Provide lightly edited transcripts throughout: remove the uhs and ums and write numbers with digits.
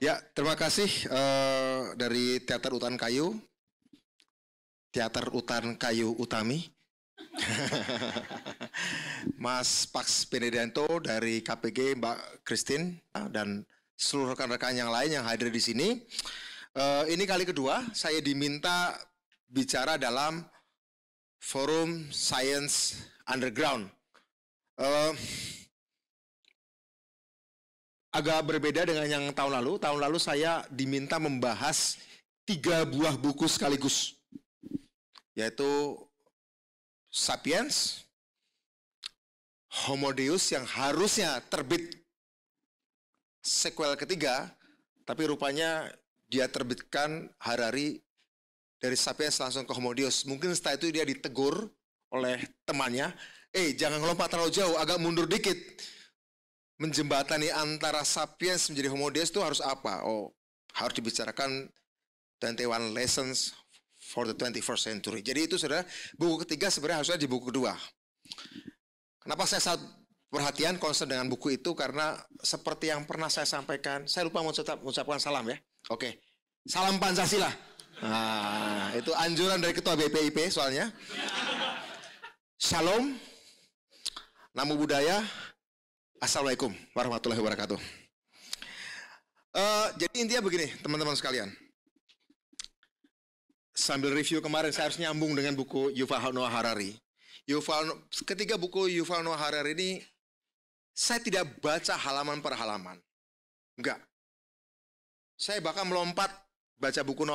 Ya, terima kasih dari Teater Utan Kayu, Teater Utan Kayu Utami, Mas Pax Benedanto dari KPG, Mbak Christine, dan seluruh rekan-rekan yang lain yang hadir di sini. Ini kali kedua saya diminta bicara dalam Forum Science Underground. Agak berbeda dengan yang tahun lalu. Tahun lalu saya diminta membahas 3 buah buku sekaligus, yaitu Sapiens, Homo Deus yang harusnya terbit sequel ketiga, tapi rupanya dia terbitkan Harari dari Sapiens langsung ke Homo Deus. Mungkin setelah itu dia ditegur oleh temannya, jangan ngelompat terlalu jauh, agak mundur dikit. Menjembatani antara Sapiens menjadi Homo Deus itu harus apa? Oh, harus dibicarakan 21 Lessons for the 21st Century. Jadi itu saudara, buku ketiga sebenarnya harusnya di buku kedua. Kenapa saya sangat perhatian concern dengan buku itu? Karena seperti yang pernah saya sampaikan, saya lupa mengucapkan salam ya. Oke, salam Pancasila. Nah, itu anjuran dari Ketua BPIP soalnya. Shalom, Namo Buddhaya, Assalamualaikum warahmatullahi wabarakatuh. Jadi intinya begini, teman-teman sekalian. Sambil review kemarin, saya harus nyambung dengan buku Yuval Noah Harari. Ketiga buku Yuval Noah Harari ini, saya tidak baca halaman per halaman. Enggak. Saya bahkan melompat, baca buku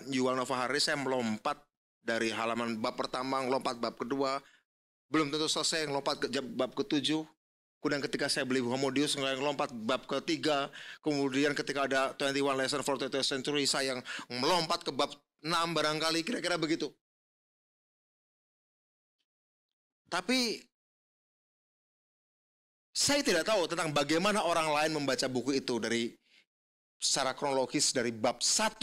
Yuval Noah Harari, saya melompat dari halaman bab pertama, melompat bab kedua, belum tentu selesai, melompat ke bab ke-7. Kemudian ketika saya beli Homo Deus, melompat bab ketiga. Kemudian ketika ada 21 Lesson for the 20th Century, saya yang melompat ke bab 6 barangkali, kira-kira begitu. Tapi saya tidak tahu tentang bagaimana orang lain membaca buku itu dari secara kronologis dari bab 1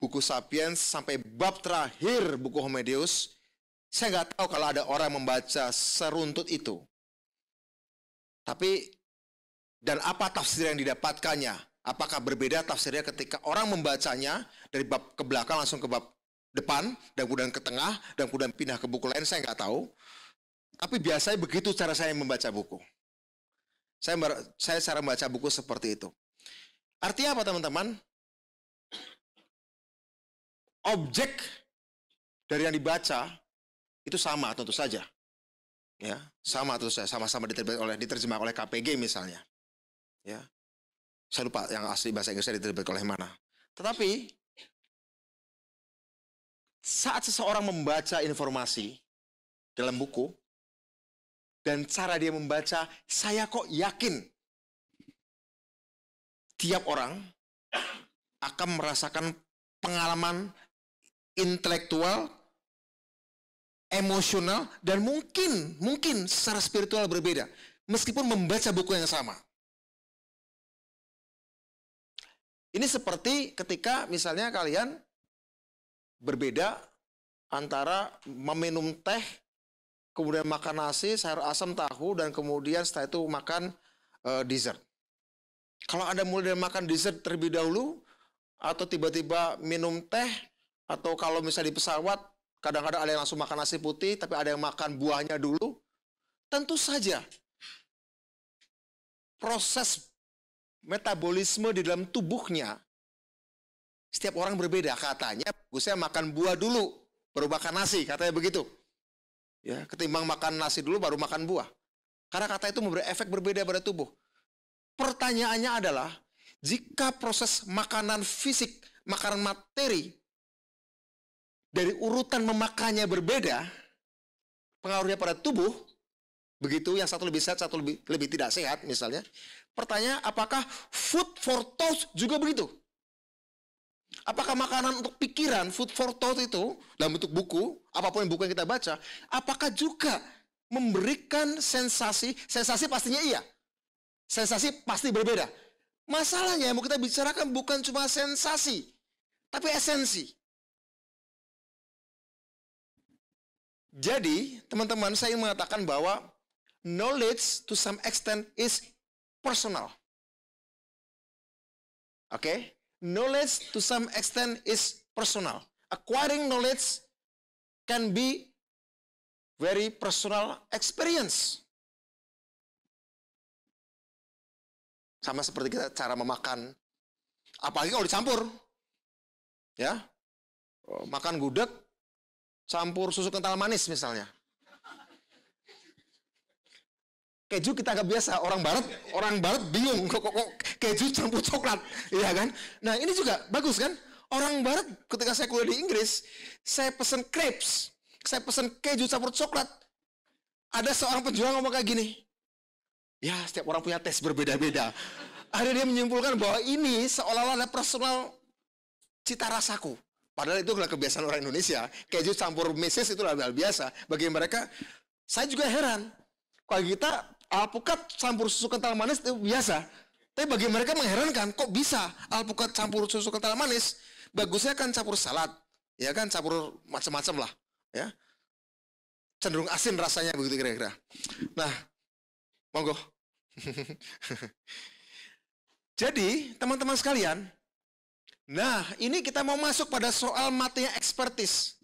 buku Sapiens sampai bab terakhir buku Homo Deus. Saya nggak tahu kalau ada orang membaca seruntut itu. Tapi, dan apa tafsir yang didapatkannya? Apakah berbeda tafsirnya ketika orang membacanya dari bab ke belakang langsung ke bab depan, dan kemudian ke tengah, dan kemudian pindah ke buku lain, saya nggak tahu. Tapi biasanya begitu cara saya membaca buku. Saya cara membaca buku seperti itu. Artinya apa teman-teman? Objek dari yang dibaca itu sama tentu saja. Ya, sama terus sama-sama diterjemah oleh KPG misalnya. Ya. Saya lupa yang asli bahasa Inggrisnya diterjemahkan oleh mana. Tetapi saat seseorang membaca informasi dalam buku dan cara dia membaca, saya kok yakin tiap orang akan merasakan pengalaman intelektual, emosional, dan mungkin secara spiritual berbeda, meskipun membaca buku yang sama. Ini seperti ketika misalnya kalian berbeda antara meminum teh, kemudian makan nasi, sayur asam, tahu, dan kemudian setelah itu makan dessert. Kalau Anda mulai dari makan dessert terlebih dahulu, atau tiba-tiba minum teh, atau kalau misalnya di pesawat, kadang-kadang ada yang langsung makan nasi putih, tapi ada yang makan buahnya dulu. Tentu saja, proses metabolisme di dalam tubuhnya, setiap orang berbeda. Katanya, saya makan buah dulu, baru makan nasi, katanya begitu. Ya, ketimbang makan nasi dulu, baru makan buah. Karena kata itu memberi efek berbeda pada tubuh. Pertanyaannya adalah, jika proses makanan fisik, makanan materi, dari urutan memakannya berbeda, pengaruhnya pada tubuh, begitu, yang satu lebih sehat, satu lebih tidak sehat misalnya. Pertanyaan, apakah food for thought juga begitu? Apakah makanan untuk pikiran, food for thought itu, dalam bentuk buku, apapun buku yang kita baca, apakah juga memberikan sensasi pastinya iya. Sensasi pasti berbeda. Masalahnya yang mau kita bicarakan bukan cuma sensasi, tapi esensi. Jadi, teman-teman, saya ingin mengatakan bahwa knowledge to some extent is personal. Okay? Knowledge to some extent is personal. Acquiring knowledge can be very personal experience. Sama seperti kita cara memakan. Apalagi kalau dicampur. Ya. Makan gudeg campur susu kental manis misalnya. Keju kita agak biasa, orang barat bingung kok keju campur coklat, iya kan? Nah, ini juga bagus kan? Orang barat ketika saya kuliah di Inggris, saya pesen crepes, saya pesen keju campur coklat. Ada seorang penjual ngomong kayak gini. Ya, setiap orang punya tes berbeda-beda. Akhirnya dia menyimpulkan bahwa ini seolah-olah ada personal cita rasaku. Padahal itu adalah kebiasaan orang Indonesia. Keju campur meses itu adalah hal biasa. Bagi mereka, saya juga heran. Kalau kita alpukat campur susu kental manis itu biasa. Tapi bagi mereka mengherankan, kok bisa alpukat campur susu kental manis? Bagusnya kan campur salad, ya kan campur macam-macam lah, ya. Cenderung asin rasanya begitu kira-kira. Nah, monggo. Jadi, teman-teman sekalian, nah ini kita mau masuk pada soal materi ekspertis.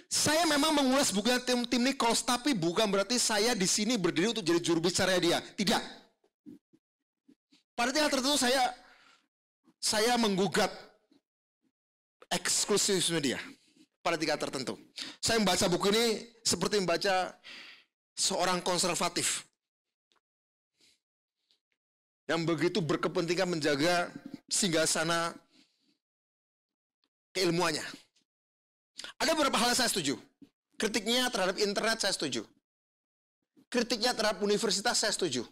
Saya memang mengulas bukunya Tim Nichols, tapi bukan berarti saya di sini berdiri untuk jadi juru bicara dia. Tidak. Pada tingkat tertentu saya menggugat eksklusifisme dia. Pada tingkat tertentu. Saya membaca buku ini seperti membaca seorang konservatif. Yang begitu berkepentingan menjaga singgasana keilmuannya. Ada beberapa hal yang saya setuju. Kritiknya terhadap internet saya setuju. Kritiknya terhadap universitas saya setuju.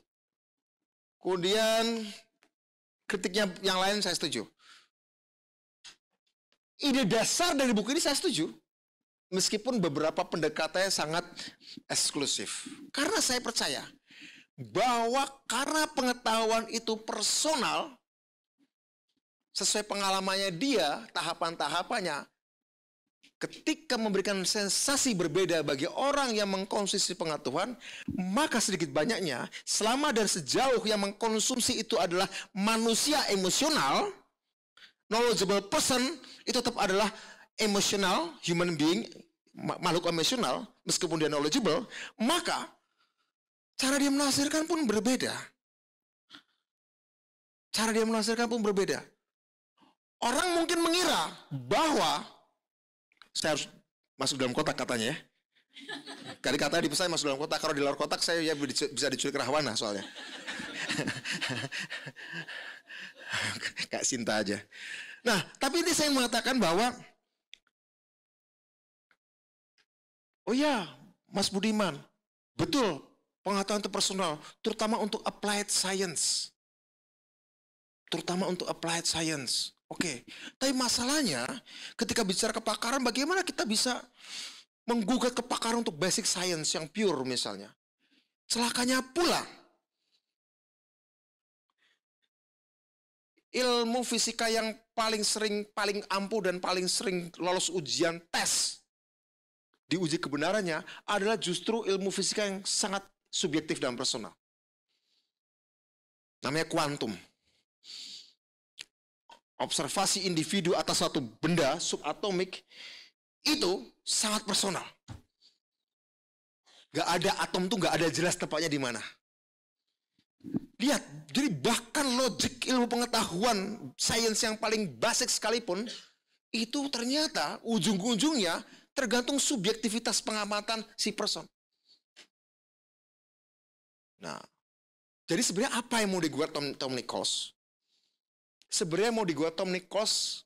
Kemudian kritiknya yang lain saya setuju. Ide dasar dari buku ini saya setuju. Meskipun beberapa pendekatannya sangat eksklusif. Karena saya percaya bahwa karena pengetahuan itu personal, sesuai pengalamannya dia, tahapan-tahapannya, ketika memberikan sensasi berbeda bagi orang yang mengkonsumsi pengetahuan, maka sedikit banyaknya, selama dan sejauh yang mengkonsumsi itu adalah manusia emosional, knowledgeable person, itu tetap adalah emosional, human being, makhluk emosional, meskipun dia knowledgeable, maka cara dia menafsirkan pun berbeda. Cara dia menafsirkan pun berbeda. Orang mungkin mengira bahwa saya harus masuk dalam kotak katanya ya. Kali katanya dipesan masuk dalam kotak. Kalau di luar kotak saya ya bisa diculik rahwana soalnya. Kak Sinta aja. Nah, tapi ini saya mengatakan bahwa oh ya, Mas Budiman, betul, pengetahuan itu personal, terutama untuk applied science. Terutama untuk applied science. Oke, tapi masalahnya ketika bicara kepakaran, bagaimana kita bisa menggugat kepakaran untuk basic science yang pure misalnya. Celakanya pula, ilmu fisika yang paling ampuh dan paling sering lolos ujian tes, diuji kebenarannya adalah justru ilmu fisika yang sangat subjektif dan personal. Namanya kuantum. Observasi individu atas suatu benda subatomik itu sangat personal. Gak ada atom tuh gak ada jelas tepatnya di mana. Lihat, jadi bahkan logik ilmu pengetahuan sains yang paling basic sekalipun itu ternyata ujung-ujungnya tergantung subjektivitas pengamatan si person. Nah, jadi sebenarnya apa yang mau dibuat Tim Nichols? Sebenarnya mau dibuat Tim Nichols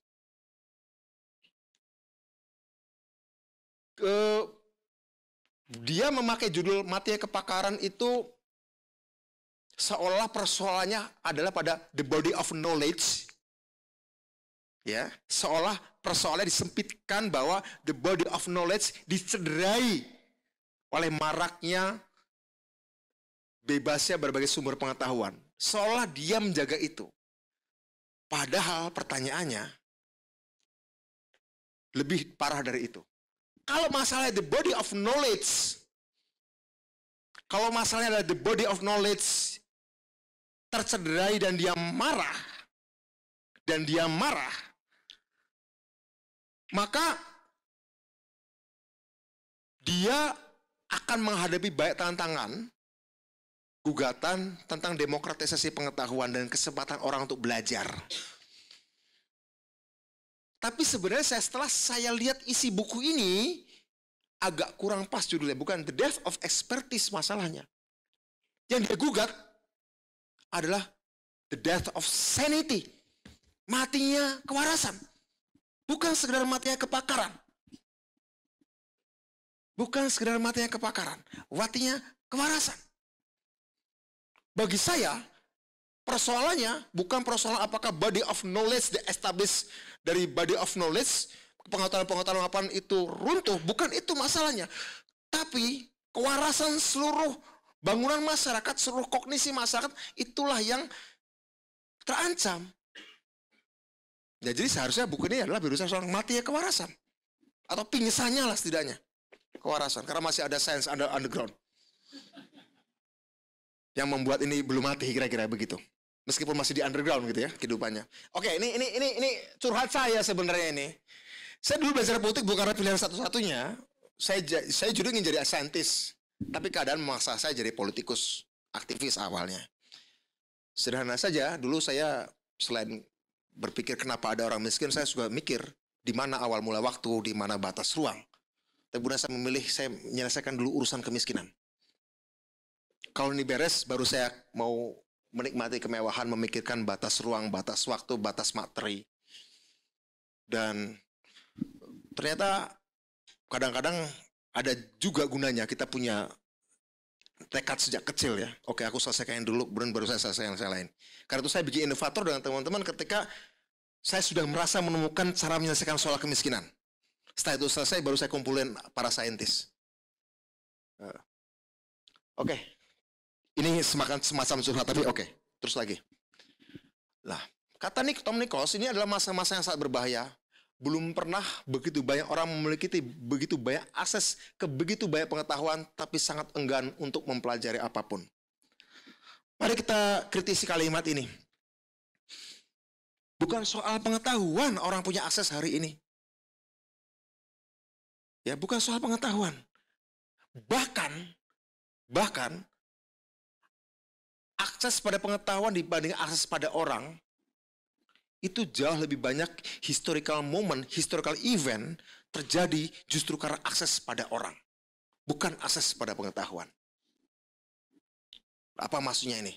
dia memakai judul materi kepakaran itu seolah persoalannya adalah pada the body of knowledge. Ya, seolah persoalannya disempitkan bahwa the body of knowledge dicederai oleh maraknya bebasnya berbagai sumber pengetahuan. Seolah dia menjaga itu. Padahal pertanyaannya lebih parah dari itu. Kalau masalahnya the body of knowledge, kalau masalahnya adalah the body of knowledge tercederai dan dia marah, dan dia marah, maka dia akan menghadapi banyak tantangan, gugatan tentang demokratisasi pengetahuan dan kesempatan orang untuk belajar. Tapi sebenarnya setelah saya lihat isi buku ini, agak kurang pas judulnya. Bukan The Death of Expertise masalahnya. Yang dia gugat adalah The Death of Sanity. Matinya kewarasan. Bukan sekedar matinya kepakaran. Bukan sekedar matinya kepakaran. Matinya kewarasan. Bagi saya, persoalannya bukan persoalan apakah body of knowledge established dari body of knowledge, pengetahuan-pengetahuan apa itu runtuh, bukan itu masalahnya. Tapi kewarasan seluruh bangunan masyarakat, seluruh kognisi masyarakat, itulah yang terancam. Ya, jadi seharusnya buku ini adalah berusaha soal matinya kewarasan. Atau pingsannya lah setidaknya. Kewarasan, karena masih ada science underground. Yang membuat ini belum mati, kira-kira begitu. Meskipun masih di underground gitu ya kehidupannya. Oke, ini curhat saya sebenarnya ini. Saya dulu belajar politik bukan karena pilihan satu-satunya. Saya juga ingin jadi saintis, tapi keadaan memaksa saya jadi politikus, aktivis awalnya. Sederhana saja, dulu saya selain berpikir kenapa ada orang miskin, saya juga mikir di mana awal mula waktu, di mana batas ruang. Tapi kemudian saya memilih, saya menyelesaikan dulu urusan kemiskinan. Kalau ini beres, baru saya mau menikmati kemewahan, memikirkan batas ruang, batas waktu, batas materi. Dan ternyata kadang-kadang ada juga gunanya kita punya tekad sejak kecil ya. Oke, aku selesaikan yang dulu, kemudian baru saya selesaikan yang lain. Karena itu saya bikin inovator dengan teman-teman ketika saya sudah merasa menemukan cara menyelesaikan soal kemiskinan. Setelah itu selesai, baru saya kumpulin para saintis. Oke. Ini semacam curhat, tapi oke. Terus lagi. Lah, kata Tom Nichols, ini adalah masa-masa yang sangat berbahaya. Belum pernah begitu banyak orang memiliki begitu banyak akses ke begitu banyak pengetahuan, tapi sangat enggan untuk mempelajari apapun. Mari kita kritisi kalimat ini. Bukan soal pengetahuan orang punya akses hari ini. Ya, bukan soal pengetahuan. Bahkan akses pada pengetahuan dibanding akses pada orang itu jauh lebih banyak historical moment, historical event terjadi justru karena akses pada orang, bukan akses pada pengetahuan. Apa maksudnya ini?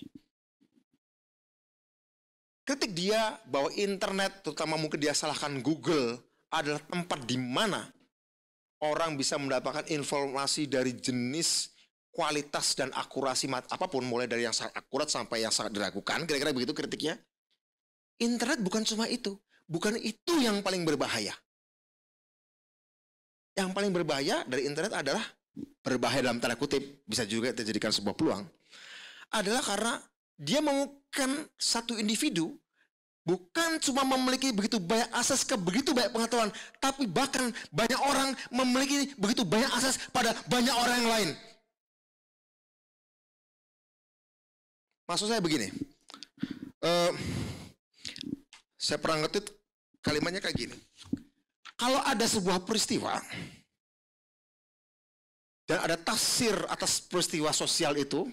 Kritik dia bahwa internet, terutama mungkin dia salahkan Google, adalah tempat di mana orang bisa mendapatkan informasi dari jenis, kualitas, dan akurasi apapun, mulai dari yang sangat akurat sampai yang sangat diragukan, kira-kira begitu kritiknya. Internet bukan cuma itu. Bukan itu yang paling berbahaya. Yang paling berbahaya dari internet adalah, berbahaya dalam tanda kutip, bisa juga dijadikan sebuah peluang, adalah karena dia membukan satu individu bukan cuma memiliki begitu banyak akses ke begitu banyak pengetahuan, tapi bahkan banyak orang memiliki begitu banyak akses pada banyak orang yang lain. Maksud saya begini, saya pernah ngetit kalimatnya kayak gini. Kalau ada sebuah peristiwa dan ada tafsir atas peristiwa sosial itu,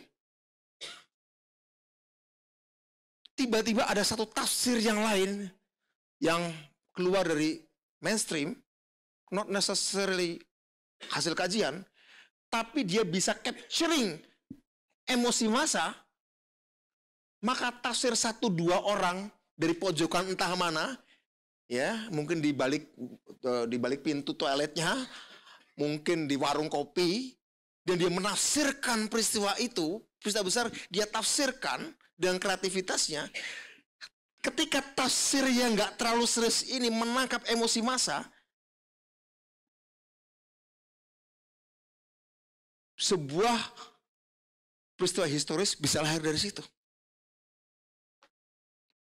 tiba-tiba ada satu tafsir yang lain yang keluar dari mainstream, not necessarily hasil kajian, tapi dia bisa capturing emosi massa, maka tafsir satu dua orang dari pojokan entah mana, ya mungkin di balik pintu toiletnya, mungkin di warung kopi, dan dia menafsirkan peristiwa itu, peristiwa besar, dia tafsirkan dengan kreativitasnya. Ketika tafsir yang nggak terlalu serius ini menangkap emosi massa, sebuah peristiwa historis bisa lahir dari situ.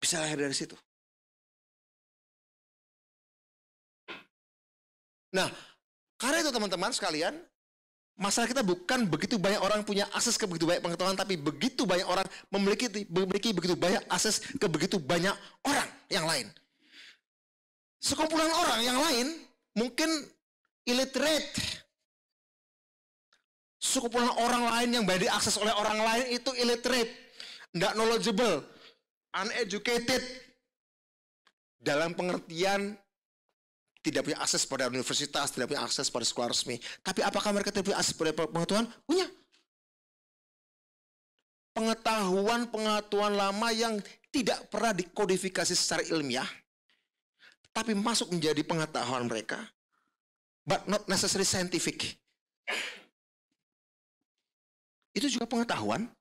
Bisa lahir dari situ. Nah, karena itu teman-teman sekalian, masalah kita bukan begitu banyak orang punya akses ke begitu banyak pengetahuan, tapi begitu banyak orang memiliki begitu banyak akses ke begitu banyak orang yang lain. Sekumpulan orang yang lain mungkin illiterate. Sekumpulan orang lain yang banyak diakses oleh orang lain itu illiterate, tidak knowledgeable, uneducated. Dalam pengertian tidak punya akses pada universitas, tidak punya akses pada sekolah resmi. Tapi apakah mereka tidak punya akses pada pengetahuan? Punya. Pengetahuan lama yang tidak pernah dikodifikasi secara ilmiah, tapi masuk menjadi pengetahuan mereka, but not necessarily scientific. Itu juga pengetahuan,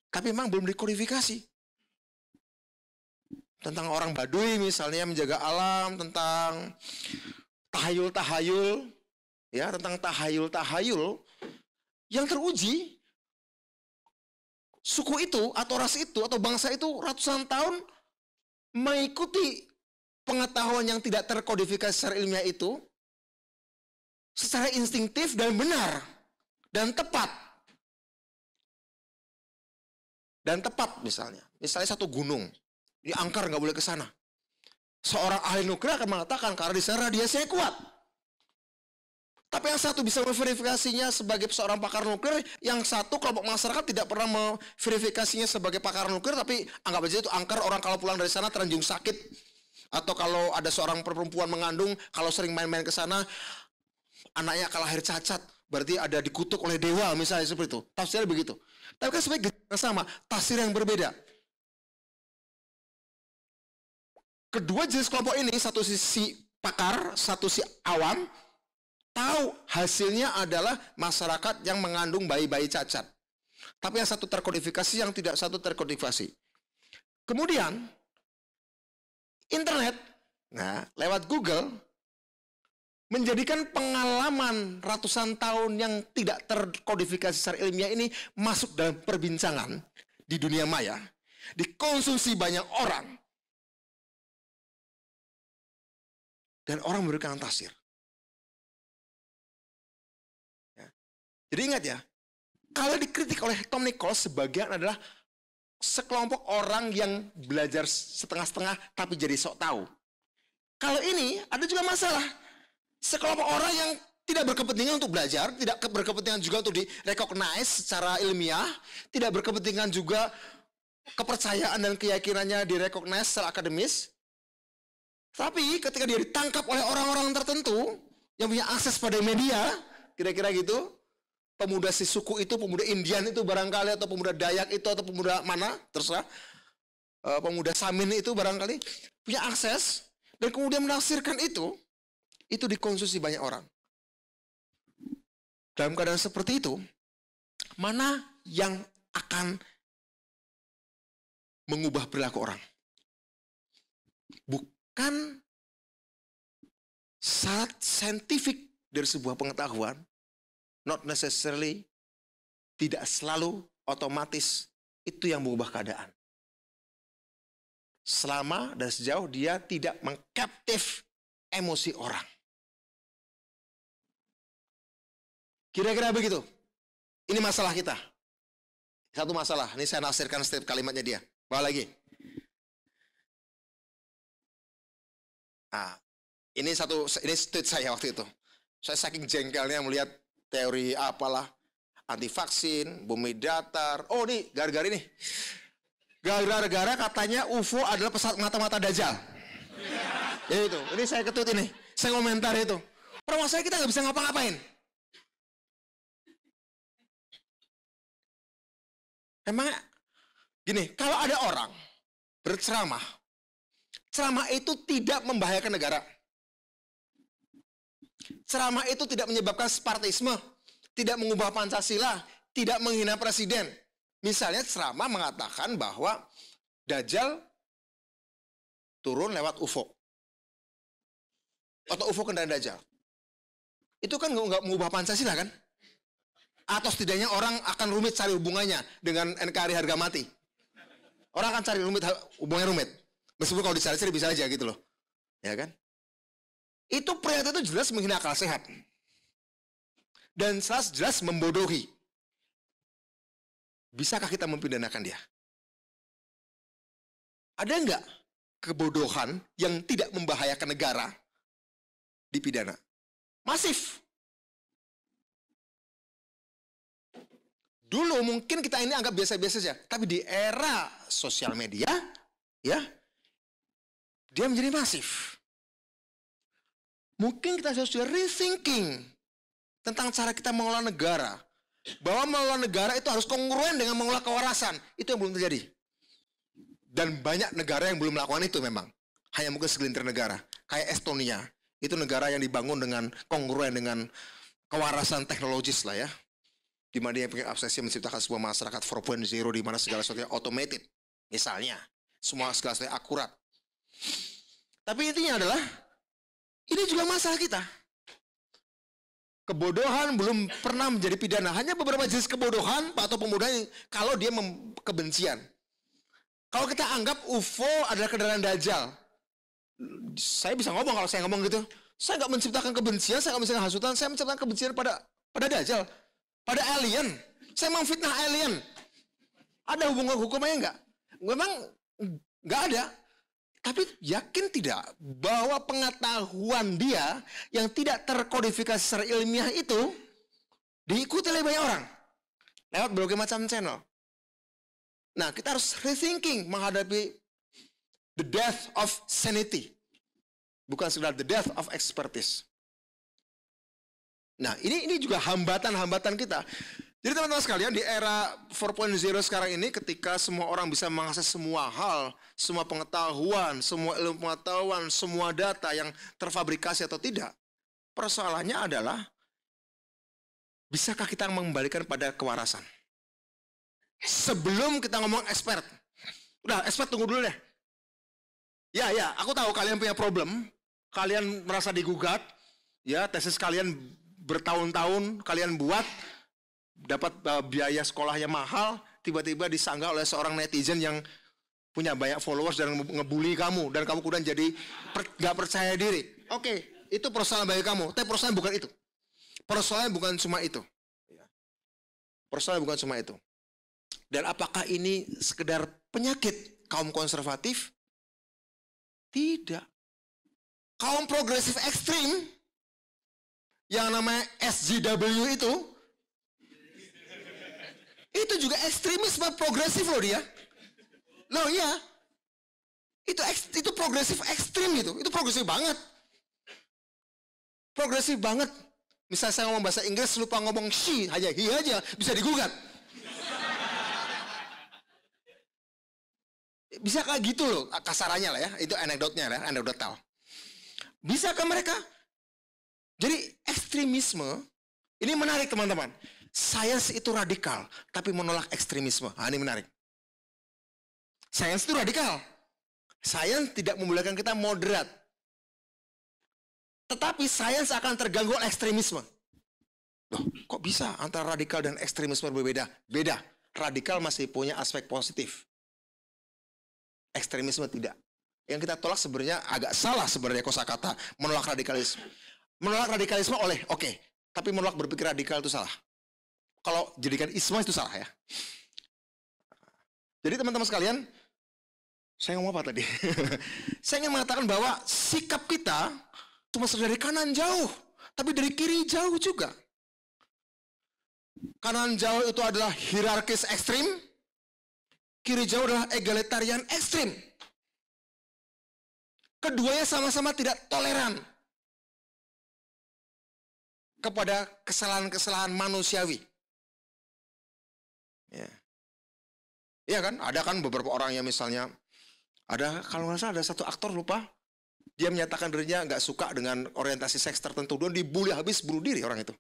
tapi memang belum dikodifikasi. Tentang orang Baduy misalnya menjaga alam, tentang tahayul-tahayul, ya, tentang tahayul-tahayul yang teruji. Suku itu, atau ras itu, atau bangsa itu ratusan tahun mengikuti pengetahuan yang tidak terkodifikasi secara ilmiah itu secara instingtif dan benar dan tepat. Dan tepat misalnya satu gunung di angker nggak boleh ke sana. Seorang ahli nuklir akan mengatakan karena di sana radiasinya kuat. Tapi yang satu bisa memverifikasinya sebagai seorang pakar nuklir, yang satu kelompok masyarakat tidak pernah memverifikasinya sebagai pakar nuklir, tapi anggap aja itu angker, orang kalau pulang dari sana teranjung sakit. Atau kalau ada seorang perempuan mengandung, kalau sering main-main ke sana, anaknya akan lahir cacat, berarti ada dikutuk oleh dewa misalnya seperti itu. Tafsirnya begitu. Tapi kan sebenarnya sama, tafsir yang berbeda. Kedua jenis kelompok ini, satu sisi pakar, satu sisi awam, tahu hasilnya adalah masyarakat yang mengandung bayi-bayi cacat. Tapi yang satu terkodifikasi, yang tidak satu terkodifikasi. Kemudian, internet, nah, lewat Google, menjadikan pengalaman ratusan tahun yang tidak terkodifikasi secara ilmiah ini masuk dalam perbincangan di dunia maya, dikonsumsi banyak orang, dan orang memberikan tafsir. Jadi ingat ya, kalau dikritik oleh Tom Nichols, sebagian adalah sekelompok orang yang belajar setengah-setengah tapi jadi sok tahu. Kalau ini ada juga masalah. Sekelompok orang yang tidak berkepentingan untuk belajar, tidak berkepentingan juga untuk di-recognize secara ilmiah, tidak berkepentingan juga kepercayaan dan keyakinannya di-recognize secara akademis. Tapi ketika dia ditangkap oleh orang-orang tertentu yang punya akses pada media, kira-kira gitu, pemuda si suku itu, pemuda Indian itu barangkali, atau pemuda Dayak itu, atau pemuda mana, terserah, pemuda Samin itu barangkali, punya akses, dan kemudian menafsirkan itu dikonsumsi banyak orang. Dalam keadaan seperti itu, mana yang akan mengubah perilaku orang? Bukan syarat saintifik dari sebuah pengetahuan, not necessarily, tidak selalu otomatis itu yang mengubah keadaan. Selama dan sejauh dia tidak mengkaptif emosi orang. Kira-kira begitu. Ini masalah kita. Satu masalah. Ini saya nafsirkan setiap kalimatnya dia. Bawa lagi. Nah, ini tweet saya waktu itu. Saya saking jengkelnya melihat teori apalah, anti vaksin, bumi datar. Oh, ini gara-gara ini. Gara-gara katanya UFO adalah pesawat mata-mata Dajjal. Ya itu, ini saya ketut ini. Saya komentar itu. Permasalahan kita nggak bisa ngapa-ngapain. Emang gini, kalau ada orang berceramah, ceramah itu tidak membahayakan negara. Ceramah itu tidak menyebabkan separatisme, tidak mengubah Pancasila, tidak menghina presiden. Misalnya ceramah mengatakan bahwa Dajjal turun lewat UFO. Atau UFO kendaraan Dajjal. Itu kan nggak mengubah Pancasila kan? Atau setidaknya orang akan rumit cari hubungannya dengan NKRI harga mati. Orang akan cari hubungannya rumit. Meskipun kalau dicari-cari bisa aja gitu loh. Ya kan? Itu pernyataan itu jelas menghina akal sehat. Dan jelas membodohi. Bisakah kita mempidanakan dia? Ada enggak kebodohan yang tidak membahayakan negara dipidana. Masif. Dulu mungkin kita ini anggap biasa-biasa saja, tapi di era sosial media, ya, dia menjadi masif. Mungkin kita harus rethinking tentang cara kita mengelola negara. Bahwa mengelola negara itu harus kongruen dengan mengelola kewarasan. Itu yang belum terjadi. Dan banyak negara yang belum melakukan itu memang. Hanya mungkin segelintir negara. Kayak Estonia. Itu negara yang dibangun dengan kongruen dengan kewarasan teknologis lah ya. Di mana dia punya obsesi menciptakan sebuah masyarakat 4.0 di mana segala sesuatunya automated. Misalnya, segala sesuatunya akurat. Tapi intinya adalah, ini juga masalah kita. Kebodohan belum pernah menjadi pidana. Hanya beberapa jenis kebodohan atau pembodohan kalau dia kebencian. Kalau kita anggap UFO adalah kendaraan Dajjal. Saya bisa ngomong kalau saya ngomong gitu. Saya nggak menciptakan kebencian, saya nggak menciptakan hasutan, saya menciptakan kebencian pada Dajjal. Pada alien. Saya memfitnah alien. Ada hubungan hukumnya enggak? Memang enggak ada. Tapi yakin tidak bahwa pengetahuan dia yang tidak terkodifikasi secara ilmiah itu diikuti oleh banyak orang. Lewat berbagai macam channel. Nah, kita harus rethinking menghadapi the death of sanity. Bukan sekedar the death of expertise. Nah, ini juga hambatan-hambatan kita. Jadi teman-teman sekalian, di era 4.0 sekarang ini, ketika semua orang bisa mengakses semua hal, semua pengetahuan, semua ilmu pengetahuan, semua data yang terfabrikasi atau tidak, persoalannya adalah, bisakah kita mengembalikan pada kewarasan? Sebelum kita ngomong expert. Udah, expert tunggu dulu deh. Ya, aku tahu kalian punya problem, kalian merasa digugat, ya, tesis kalian bertahun-tahun kalian buat, dapat biaya sekolahnya mahal, tiba-tiba disanggah oleh seorang netizen yang punya banyak followers dan ngebully kamu, dan kamu kemudian jadi gak percaya diri. Oke, itu persoalan bagi kamu, tapi persoalan bukan itu. Persoalan bukan cuma itu. Persoalan bukan cuma itu. Dan apakah ini sekedar penyakit kaum konservatif? Tidak. Kaum progresif ekstrim, yang namanya SJW itu juga ekstremisme progresif loh dia. Loh iya. Itu progresif ekstrim gitu. Itu progresif banget. Progresif banget. Misal saya ngomong bahasa Inggris lupa ngomong she, hanya he aja, bisa digugat. Bisa kayak gitu loh, kasarannya lah ya. Itu anekdotnya lah, anekdotal. Bisakah mereka? Jadi ekstremisme, ini menarik teman-teman. Sains itu radikal, tapi menolak ekstremisme. Nah, ini menarik. Sains itu radikal. Sains tidak membolehkan kita moderat. Tetapi sains akan terganggu oleh ekstremisme. Loh, kok bisa antara radikal dan ekstremisme berbeda? Beda. Radikal masih punya aspek positif. Ekstremisme tidak. Yang kita tolak sebenarnya agak salah sebenarnya kosakata menolak radikalisme. Menolak radikalisme oke, tapi menolak berpikir radikal itu salah. Kalau jadikan isme itu salah ya. Jadi teman-teman sekalian, saya ngomong apa tadi? Saya ingin mengatakan bahwa sikap kita cuma dari kanan jauh, tapi dari kiri jauh juga. Kanan jauh itu adalah hierarkis ekstrim, kiri jauh adalah egalitarian ekstrim. Keduanya sama-sama tidak toleran kepada kesalahan-kesalahan manusiawi. Ya. Iya kan? Ada kan beberapa orang yang misalnya, kalau nggak salah ada satu aktor lupa, dia menyatakan dirinya nggak suka dengan orientasi seks tertentu, dan dibully habis, bunuh diri orang itu.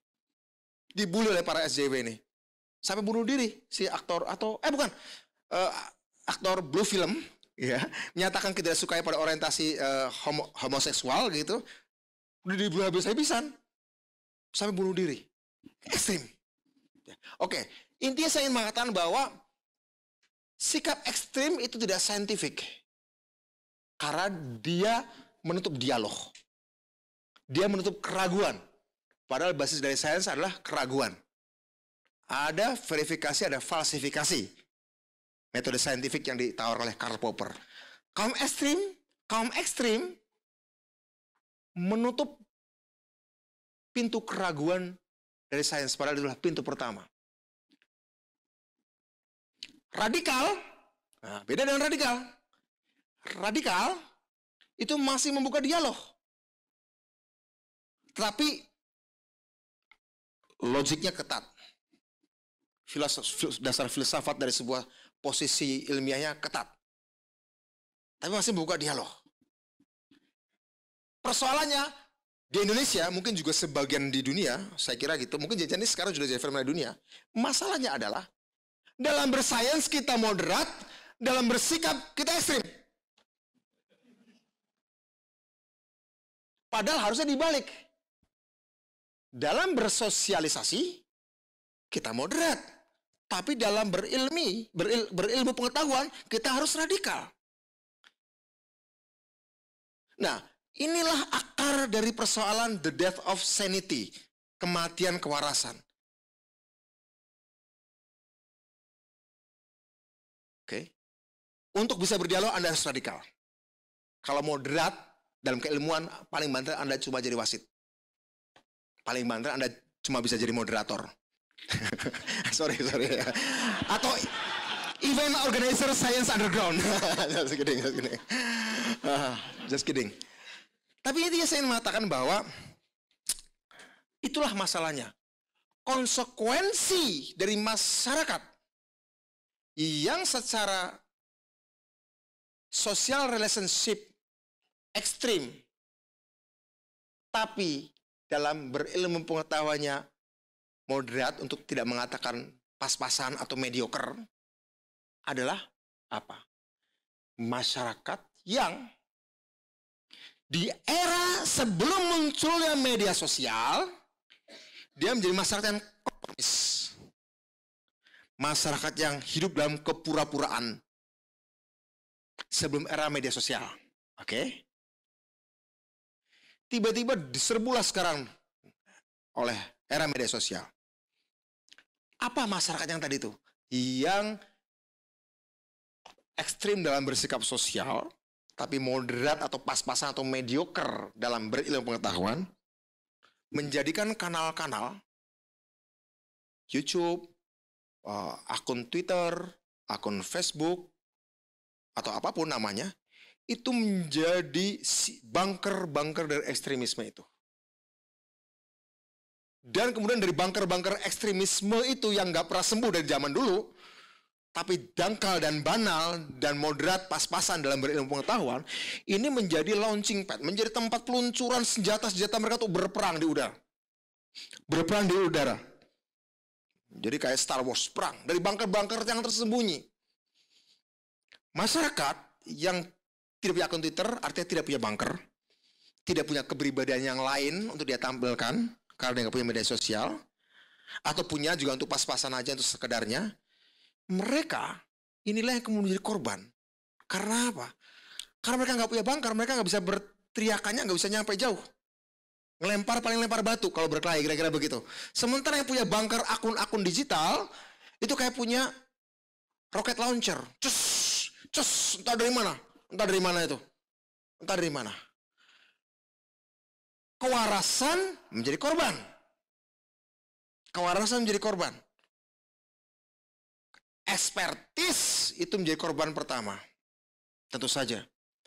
Dibully oleh para SJW ini. Sampai bunuh diri si aktor aktor Blue Film, ya, menyatakan tidak suka pada orientasi homoseksual gitu. Udah dibunuh habis-habisan. Sampai bunuh diri. Ekstrim. Oke, intinya saya ingin mengatakan bahwa sikap ekstrim itu tidak saintifik. Karena dia menutup dialog. Dia menutup keraguan. Padahal basis dari sains adalah keraguan. Ada verifikasi, ada falsifikasi. Metode saintifik yang ditawarkan oleh Karl Popper. Kaum ekstrim menutup pintu keraguan dari sains, padahal itulah pintu pertama. Radikal, nah, beda dengan radikal. Radikal itu masih membuka dialog. Tetapi logiknya ketat. Dasar filsafat dari sebuah posisi ilmiahnya ketat. Tapi masih membuka dialog. Persoalannya di Indonesia, mungkin juga sebagian di dunia, saya kira gitu, mungkin jajan ini sekarang sudah jadi fenomena dunia. Masalahnya adalah, dalam bersains kita moderat, dalam bersikap kita ekstrim. Padahal harusnya dibalik. Dalam bersosialisasi, kita moderat. Tapi dalam berilmu pengetahuan, kita harus radikal. Nah, inilah akar dari persoalan the death of sanity, kematian kewarasan. Oke. Untuk bisa berdialog, Anda harus radikal. Kalau moderat, dalam keilmuan, paling banter Anda cuma jadi wasit. Paling banter Anda cuma bisa jadi moderator. sorry. Atau event organizer science underground. Just kidding. Tapi intinya saya ingin mengatakan bahwa itulah masalahnya. Konsekuensi dari masyarakat yang secara social relationship ekstrim, tapi dalam berilmu pengetahuannya moderat, untuk tidak mengatakan pas-pasan atau mediocre, adalah apa? Masyarakat yang di era sebelum munculnya media sosial, dia menjadi masyarakat yang kompromis. Masyarakat yang hidup dalam kepura-puraan sebelum era media sosial. Oke? Tiba-tiba diserbulah sekarang oleh era media sosial. Apa masyarakat yang tadi itu? Yang ekstrim dalam bersikap sosial, tapi moderat atau pas-pasan atau mediocre dalam berilmu pengetahuan, menjadikan kanal-kanal YouTube, akun Twitter, akun Facebook, atau apapun namanya, itu menjadi bunker-bunker dari ekstremisme itu. Dan kemudian dari bunker-bunker ekstremisme itu yang nggak pernah sembuh dari zaman dulu, tapi dangkal dan banal dan moderat pas-pasan dalam berilmu pengetahuan, ini menjadi launching pad, menjadi tempat peluncuran senjata-senjata mereka untuk berperang di udara. Berperang di udara. Jadi kayak Star Wars, perang dari bunker-bunker yang tersembunyi. Masyarakat yang tidak punya akun Twitter, artinya tidak punya bunker, tidak punya kepribadian yang lain untuk dia tampilkan, karena dia nggak punya media sosial, atau punya juga untuk pas-pasan aja untuk sekedarnya, mereka inilah yang kemudian menjadi korban. Karena apa? Karena mereka nggak punya bunker, mereka nggak bisa berteriakannya, nggak bisa nyampe jauh. Ngelempar paling lempar batu kalau berkelahi, kira-kira begitu. Sementara yang punya bunker akun-akun digital, itu kayak punya rocket launcher. Cus, entah dari mana. Entah dari mana itu. Entah dari mana. Kewarasan menjadi korban. Kewarasan menjadi korban. Ekspertis itu menjadi korban pertama. Tentu saja.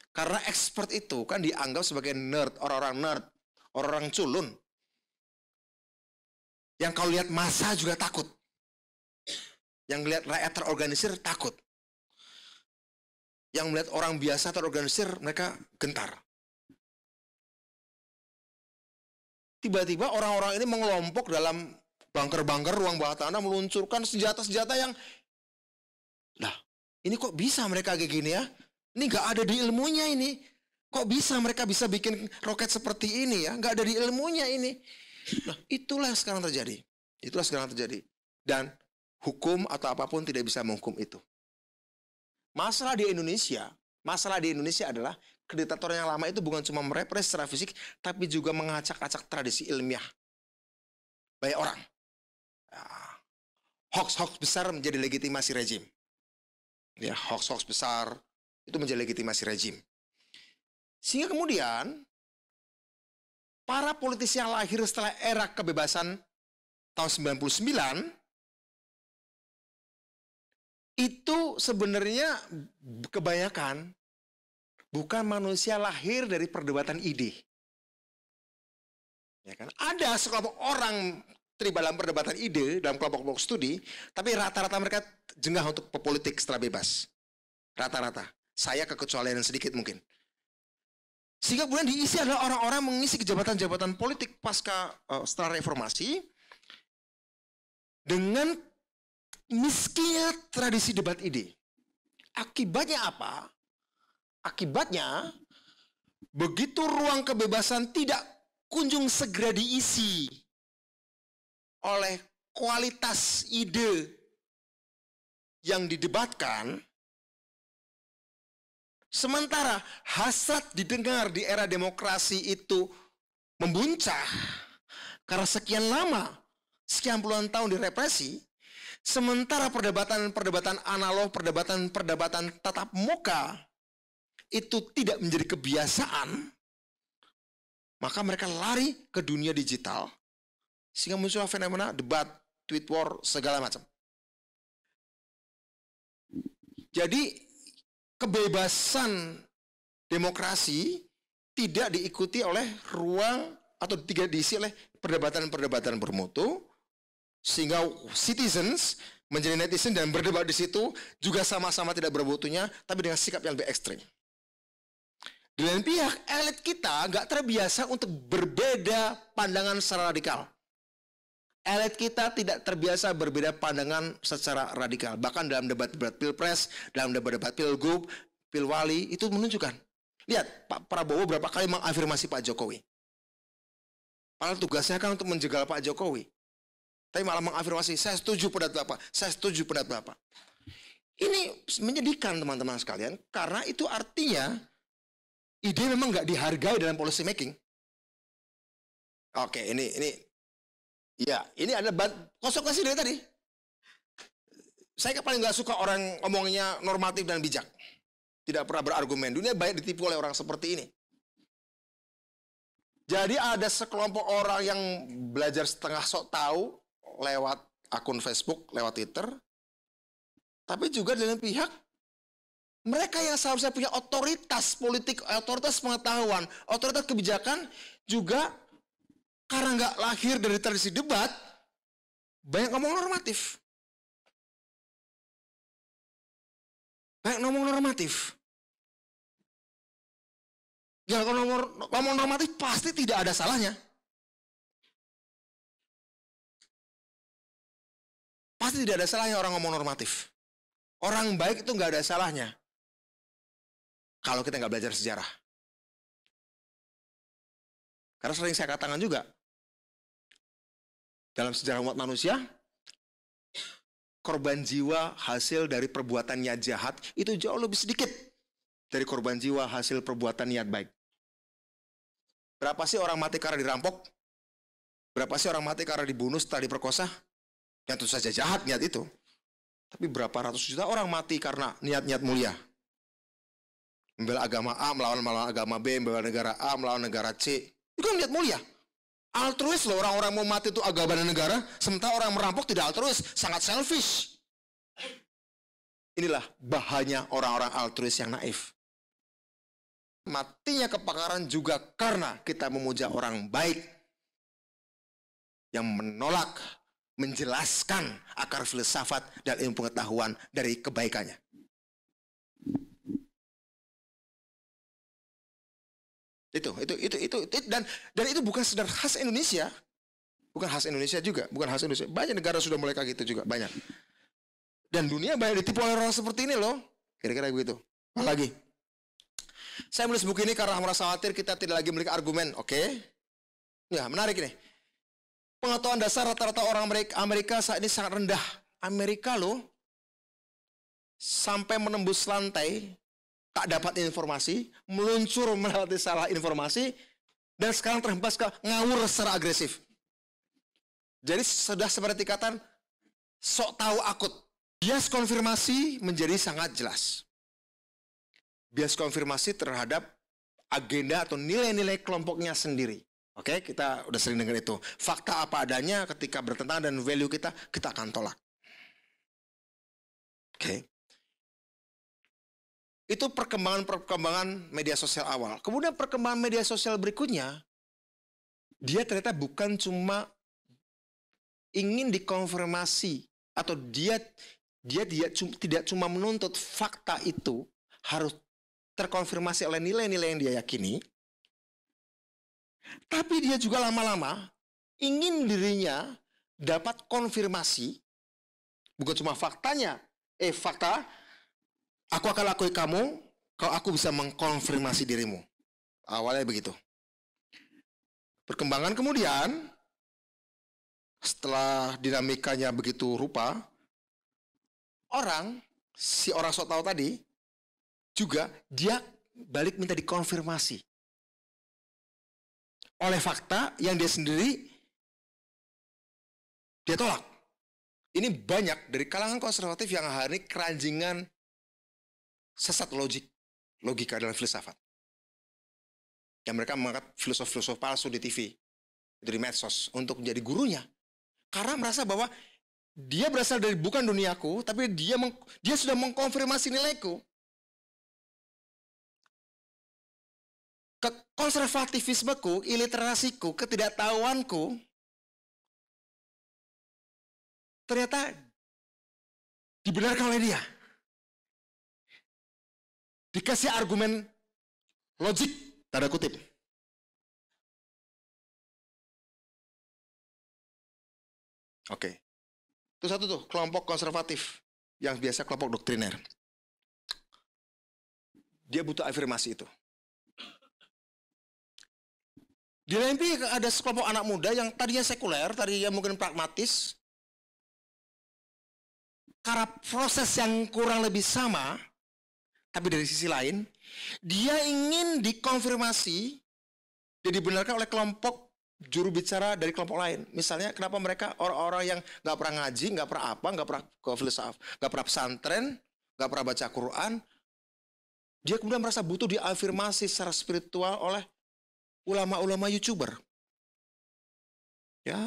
Karena expert itu kan dianggap sebagai nerd, orang-orang nerd, orang-orang culun. Yang kalau lihat massa juga takut. Yang lihat rakyat terorganisir takut. Yang melihat orang biasa terorganisir, mereka gentar. Tiba-tiba orang-orang ini mengelompok dalam bunker-bunker ruang bawah tanah, meluncurkan senjata-senjata yang, lah, ini kok bisa mereka kayak gini ya? Ini nggak ada di ilmunya ini. Kok bisa mereka bisa bikin roket seperti ini ya? Nggak ada di ilmunya ini. Nah, itulah yang sekarang terjadi. Itulah sekarang terjadi. Dan hukum atau apapun tidak bisa menghukum itu. Masalah di Indonesia adalah diktatoran yang lama itu bukan cuma merepresi secara fisik, tapi juga mengacak-acak tradisi ilmiah. Banyak orang. Hoax-hoax besar menjadi legitimasi rejim. Ya, hoax-hoax besar itu menjadi legitimasi rejim. Sehingga kemudian para politisi yang lahir setelah era kebebasan tahun 99 itu sebenarnya kebanyakan bukan manusia lahir dari perdebatan ide. Ya kan? Ada sekelompok orang terlibat dalam perdebatan ide, dalam kelompok-kelompok studi, tapi rata-rata mereka jengah untuk politik setelah bebas. Rata-rata. Saya kekecualian sedikit mungkin. Sehingga kemudian diisi adalah orang-orang mengisi jabatan-jabatan politik pasca setelah reformasi dengan miskinnya tradisi debat ide. Akibatnya apa? Akibatnya begitu ruang kebebasan tidak kunjung segera diisi oleh kualitas ide yang didebatkan, sementara hasrat didengar di era demokrasi itu membuncah karena sekian lama, sekian puluhan tahun direpresi, sementara perdebatan-perdebatan analog, perdebatan-perdebatan tatap muka itu tidak menjadi kebiasaan, maka mereka lari ke dunia digital, sehingga muncul fenomena debat, tweet war, segala macam. Jadi kebebasan demokrasi tidak diikuti oleh ruang atau tidak diisi oleh perdebatan-perdebatan bermutu, sehingga citizens menjadi netizen dan berdebat di situ juga sama-sama tidak bermutunya, tapi dengan sikap yang lebih ekstrim. Di lain pihak, elit kita nggak terbiasa untuk berbeda pandangan secara radikal. Elit kita tidak terbiasa berbeda pandangan secara radikal. Bahkan dalam debat-debat pilpres, dalam debat-debat pilgub, pilwali, itu menunjukkan. Lihat, Pak Prabowo berapa kali mengafirmasi Pak Jokowi. Padahal tugasnya kan untuk menjegal Pak Jokowi. Tapi malah mengafirmasi, saya setuju pendapat Bapak, saya setuju pendapat Bapak. Ini menyedihkan teman-teman sekalian, karena itu artinya ide memang nggak dihargai dalam policy making. Oke, ini ada konsekuensi dari tadi. Saya paling nggak suka orang ngomongnya normatif dan bijak, tidak pernah berargumen. Dunia banyak ditipu oleh orang seperti ini. Jadi ada sekelompok orang yang belajar setengah sok tahu lewat akun Facebook, lewat Twitter, tapi juga dengan pihak mereka yang seharusnya punya otoritas politik, otoritas pengetahuan, otoritas kebijakan juga karena nggak lahir dari tradisi debat, banyak ngomong normatif. Banyak ngomong normatif. Ya kalau ngomong normatif pasti tidak ada salahnya. Pasti tidak ada salahnya orang ngomong normatif. Orang baik itu nggak ada salahnya. Kalau kita nggak belajar sejarah. Karena sering saya katakan juga, dalam sejarah umat manusia, korban jiwa hasil dari perbuatan niat jahat itu jauh lebih sedikit dari korban jiwa hasil perbuatan niat baik. Berapa sih orang mati karena dirampok? Berapa sih orang mati karena dibunuh setelah diperkosa? Yang tentu saja jahat niat itu. Tapi berapa ratus juta orang mati karena niat-niat mulia? Membela agama A melawan agama B, membela negara A melawan negara C. Itu kan niat mulia. Altruis loh, orang-orang mau mati itu agama dan negara, sementara orang merampok tidak altruis, sangat selfish. Inilah bahayanya orang-orang altruis yang naif. Matinya kepakaran juga karena kita memuja orang baik yang menolak menjelaskan akar filsafat dan ilmu pengetahuan dari kebaikannya. Itu dan itu bukan sekedar khas Indonesia. Bukan khas Indonesia juga, bukan khas Indonesia. Banyak negara sudah mulai kayak gitu juga, banyak. Dan dunia banyak ditipu oleh orang seperti ini loh. Kira-kira begitu. Apalagi? Saya menulis buku ini karena merasa khawatir kita tidak lagi memiliki argumen, oke? Ya, menarik ini. Pengetahuan dasar rata-rata orang Amerika saat ini sangat rendah. Amerika loh, sampai menembus lantai, tak dapat informasi, meluncur melewati salah informasi, dan sekarang terhempas ke ngawur secara agresif. Jadi sudah seperti tingkatan sok tahu akut. Bias konfirmasi menjadi sangat jelas. Bias konfirmasi terhadap agenda atau nilai-nilai kelompoknya sendiri. Oke, kita udah sering dengar itu. Fakta apa adanya ketika bertentangan dan value kita akan tolak. Oke. Itu perkembangan media sosial awal. Kemudian perkembangan media sosial berikutnya, dia ternyata bukan cuma ingin dikonfirmasi atau dia tidak cuma menuntut fakta itu harus terkonfirmasi oleh nilai-nilai yang dia yakini, tapi dia juga lama-lama ingin dirinya dapat konfirmasi, bukan cuma faktanya, fakta, aku akan lakui kamu kalau aku bisa mengkonfirmasi dirimu. Awalnya begitu. Perkembangan kemudian, setelah dinamikanya begitu rupa, si orang sok tahu tadi, juga dia balik minta dikonfirmasi oleh fakta yang dia sendiri dia tolak. Ini banyak dari kalangan konservatif yang hari ini keranjingan sesat logika dalam filsafat. Yang mereka mengangkat filosof-filosof palsu di TV, di medsos, untuk menjadi gurunya. Karena merasa bahwa dia berasal dari bukan duniaku, tapi dia sudah mengkonfirmasi nilaiku. Konservatifismeku, iliterasiku, ketidaktahuanku, ternyata dibenarkan oleh dia. Dikasih argumen logik, tanda kutip. Oke. Itu satu tuh, kelompok konservatif yang biasa kelompok doktriner. Dia butuh afirmasi itu. Di lain pihak ada sekelompok anak muda yang tadinya sekuler, tadinya mungkin pragmatis. Karena proses yang kurang lebih sama, tapi dari sisi lain, dia ingin dikonfirmasi dan dibenarkan oleh kelompok juru bicara dari kelompok lain. Misalnya, kenapa mereka orang-orang yang nggak pernah ngaji, nggak pernah apa, nggak pernah ke filsafat, nggak pernah pesantren, nggak pernah baca Quran, dia kemudian merasa butuh diafirmasi secara spiritual oleh ulama-ulama YouTuber. Ya,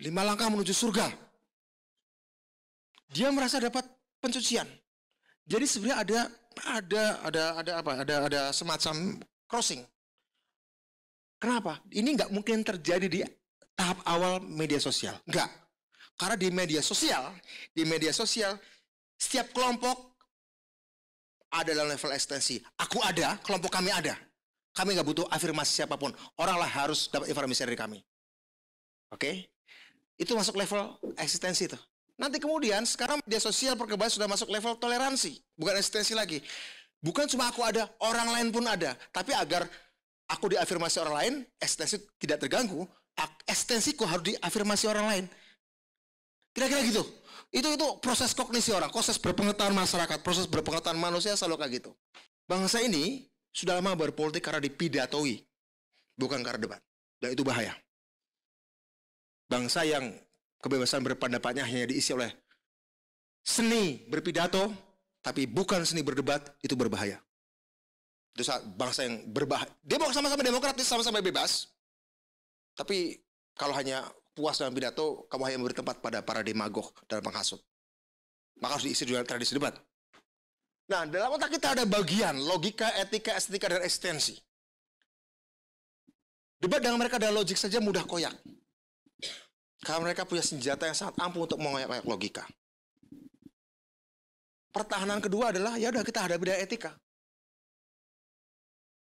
5 langkah menuju surga. Dia merasa dapat pencucian. Jadi sebenarnya ada semacam crossing. Kenapa? Ini nggak mungkin terjadi di tahap awal media sosial. Nggak. Karena di media sosial, setiap kelompok ada dalam level ekstensi. Aku ada, kelompok kami ada. Kami nggak butuh afirmasi siapapun. Oranglah harus dapat informasi dari kami. Oke? Itu masuk level eksistensi itu. Nanti kemudian, sekarang media sosial perkembangan sudah masuk level toleransi. Bukan eksistensi lagi. Bukan cuma aku ada, orang lain pun ada. Tapi agar aku diafirmasi orang lain, eksistensi tidak terganggu, eksistensiku harus diafirmasi orang lain. Kira-kira gitu. Itu proses kognisi orang, proses berpengetahuan masyarakat, proses berpengetahuan manusia selalu kayak gitu. Bangsa ini sudah lama berpolitik karena dipidatoi, bukan karena debat. Dan itu bahaya. Bangsa yang kebebasan berpendapatnya hanya diisi oleh seni berpidato, tapi bukan seni berdebat, itu berbahaya. Itu bangsa yang berbahaya. Dia mau sama-sama demokratis, sama-sama bebas. Tapi kalau hanya puas dengan pidato, kamu hanya memberi tempat pada para demagog dan penghasut. Maka harus diisi dengan tradisi debat. Nah, dalam otak kita ada bagian logika, etika, estetika, dan eksistensi. Debat dengan mereka dengan logik saja mudah koyak. Karena mereka punya senjata yang sangat ampuh untuk mengoyak-oyak logika. Pertahanan kedua adalah, ya udah kita hadapi dengan etika.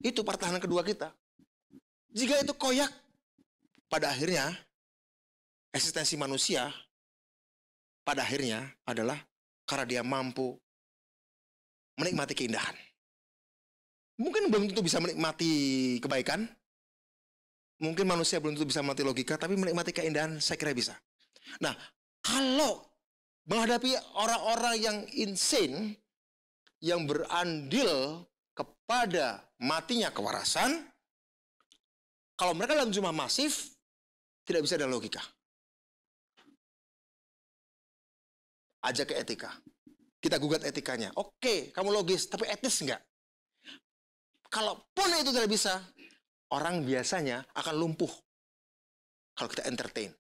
Itu pertahanan kedua kita. Jika itu koyak, pada akhirnya eksistensi manusia pada akhirnya adalah karena dia mampu menikmati keindahan. Mungkin belum tentu bisa menikmati kebaikan. Mungkin manusia belum tentu bisa menikmati logika, tapi menikmati keindahan saya kira bisa. Nah, kalau menghadapi orang-orang yang insane, yang berandil kepada matinya kewarasan, kalau mereka dalam jumlah masif, tidak bisa dengan logika. Ajak ke etika. Kita gugat etikanya. Oke, kamu logis, tapi etis enggak? Kalaupun itu tidak bisa, orang biasanya akan lumpuh kalau kita entertain.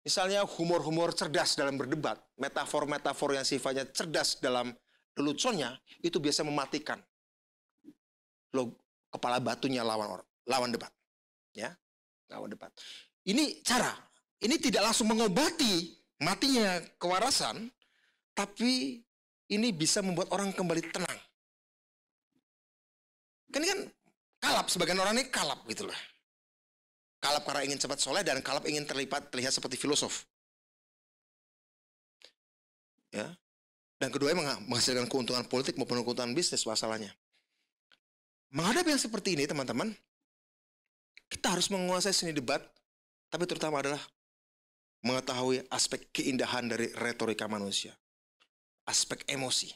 Misalnya humor-humor cerdas dalam berdebat, metafor-metafor yang sifatnya cerdas dalam leluconnya, itu biasa mematikan kepala batunya lawan debat. Ya, lawan debat. Ini cara, ini tidak langsung mengobati matinya kewarasan, tapi ini bisa membuat orang kembali tenang. Ini kan kalap, sebagian orang ini kalap gitu lah. Kalap karena ingin cepat soleh dan kalap ingin terlihat seperti filosof. Ya. Dan keduanya menghasilkan keuntungan politik maupun keuntungan bisnis masalahnya. Menghadapi yang seperti ini teman-teman, kita harus menguasai seni debat, tapi terutama adalah mengetahui aspek keindahan dari retorika manusia. Aspek emosi.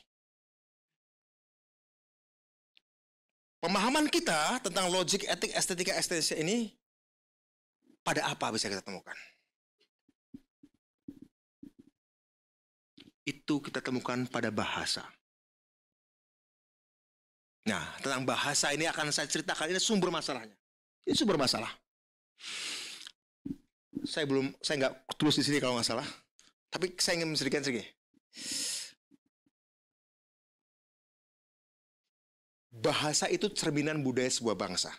Pemahaman kita tentang logik, etik, estetika, estetika ini pada apa bisa kita temukan? Itu kita temukan pada bahasa. Nah, tentang bahasa ini akan saya ceritakan, ini sumber masalahnya. Ini sumber masalah. Saya nggak tulis di sini kalau nggak salah. Tapi saya ingin menceritakan sedikit. Bahasa itu cerminan budaya sebuah bangsa.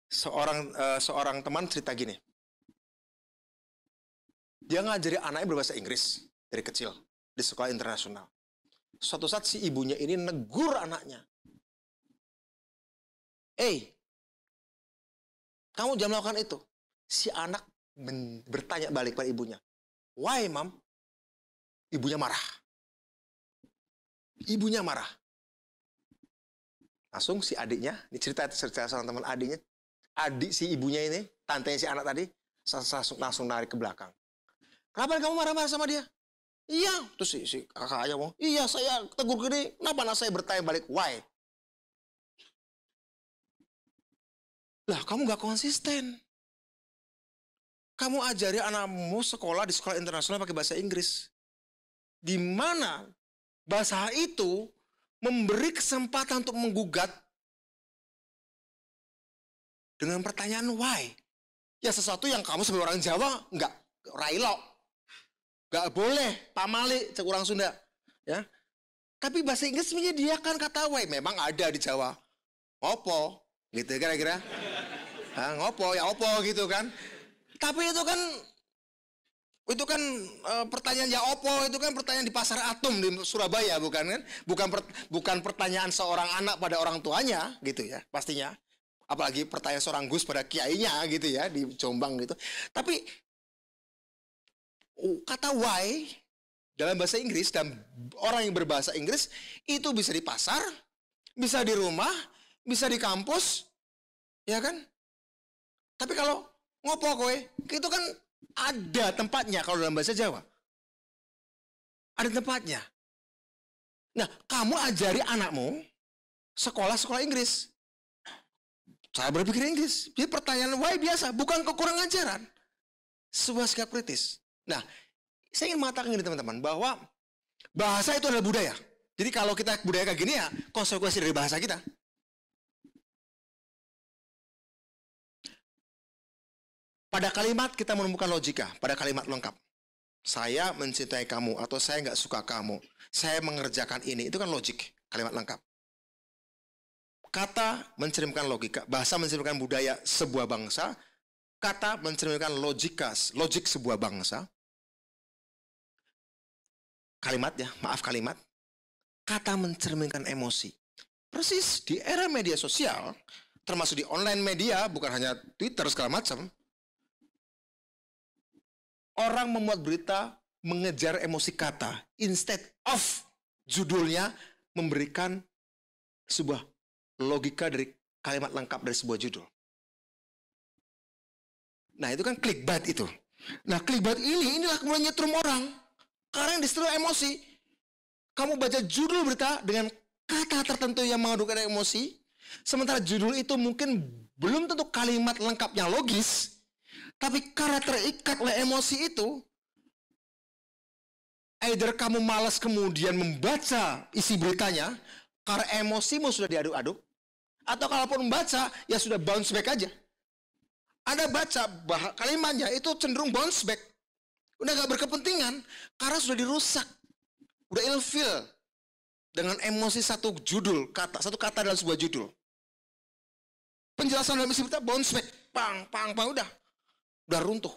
Seorang teman cerita gini. Dia ngajari anaknya berbahasa Inggris dari kecil di sekolah internasional. Suatu saat si ibunya ini negur anaknya. Kamu jangan melakukan itu. Si anak bertanya balik pada ibunya. Why, Mom? Ibunya marah. Ibunya marah. Langsung si adiknya, cerita sama teman adiknya, adik si ibunya ini, tantenya si anak tadi, langsung narik ke belakang. Kenapa kamu marah-marah sama dia? Iya, terus si kakaknya mau, iya saya tegur gini, kenapa anak saya bertanya balik, why? Lah kamu gak konsisten. Kamu ajari anakmu sekolah di sekolah internasional pakai bahasa Inggris. Di mana bahasa itu memberi kesempatan untuk menggugat dengan pertanyaan why. Ya sesuatu yang kamu sebagai orang Jawa nggak railok, nggak boleh pamali cek orang Sunda, ya. Tapi bahasa Inggris menyediakan kata why, memang ada di Jawa. Opo, gitu kira-kira. Ngopo ya opo gitu kan. Tapi itu kan pertanyaan ya opo, itu kan pertanyaan di pasar Atom di Surabaya, bukan kan? Bukan pertanyaan seorang anak pada orang tuanya gitu ya, pastinya. Apalagi pertanyaan seorang Gus pada kiainya gitu ya di Jombang gitu. Tapi kata why dalam bahasa Inggris dan orang yang berbahasa Inggris itu bisa di pasar, bisa di rumah, bisa di kampus, ya kan? Tapi kalau ngopo kowe, itu kan ada tempatnya kalau dalam bahasa Jawa. Ada tempatnya. Nah, kamu ajari anakmu sekolah Inggris. Saya berpikir Inggris. Jadi pertanyaan why biasa, bukan kekurangan ajaran. Sebuah sikap kritis. Nah, saya ingin mengatakan ini teman-teman, bahwa bahasa itu adalah budaya. Jadi kalau kita budaya kayak gini ya, konsekuensi dari bahasa kita. Pada kalimat kita menemukan logika, pada kalimat lengkap. Saya mencintai kamu atau saya nggak suka kamu. Saya mengerjakan ini, itu kan logik, kalimat lengkap. Kata mencerminkan logika, bahasa mencerminkan budaya sebuah bangsa, kata mencerminkan logik sebuah bangsa. Kalimat, kata mencerminkan emosi. Persis di era media sosial, termasuk di online media, bukan hanya Twitter segala macam, orang membuat berita mengejar emosi kata, instead of judulnya memberikan sebuah logika dari kalimat lengkap dari sebuah judul. Nah itu kan clickbait itu. Nah clickbait inilah kemudian nyetrum orang. Karena yang disetel emosi. Kamu baca judul berita dengan kata tertentu yang mengadukan emosi. Sementara judul itu mungkin belum tentu kalimat lengkap yang logis. Tapi karena terikat oleh emosi itu. Either kamu malas kemudian membaca isi beritanya. Karena emosimu sudah diaduk-aduk. Atau kalaupun membaca, ya sudah bounce back aja. Anda baca kalimatnya itu cenderung bounce back. Udah gak berkepentingan, karena sudah dirusak. Udah ilfil. Dengan emosi satu judul, satu kata dalam sebuah judul. Penjelasan dalam isi berita bounce back. Pang, udah runtuh.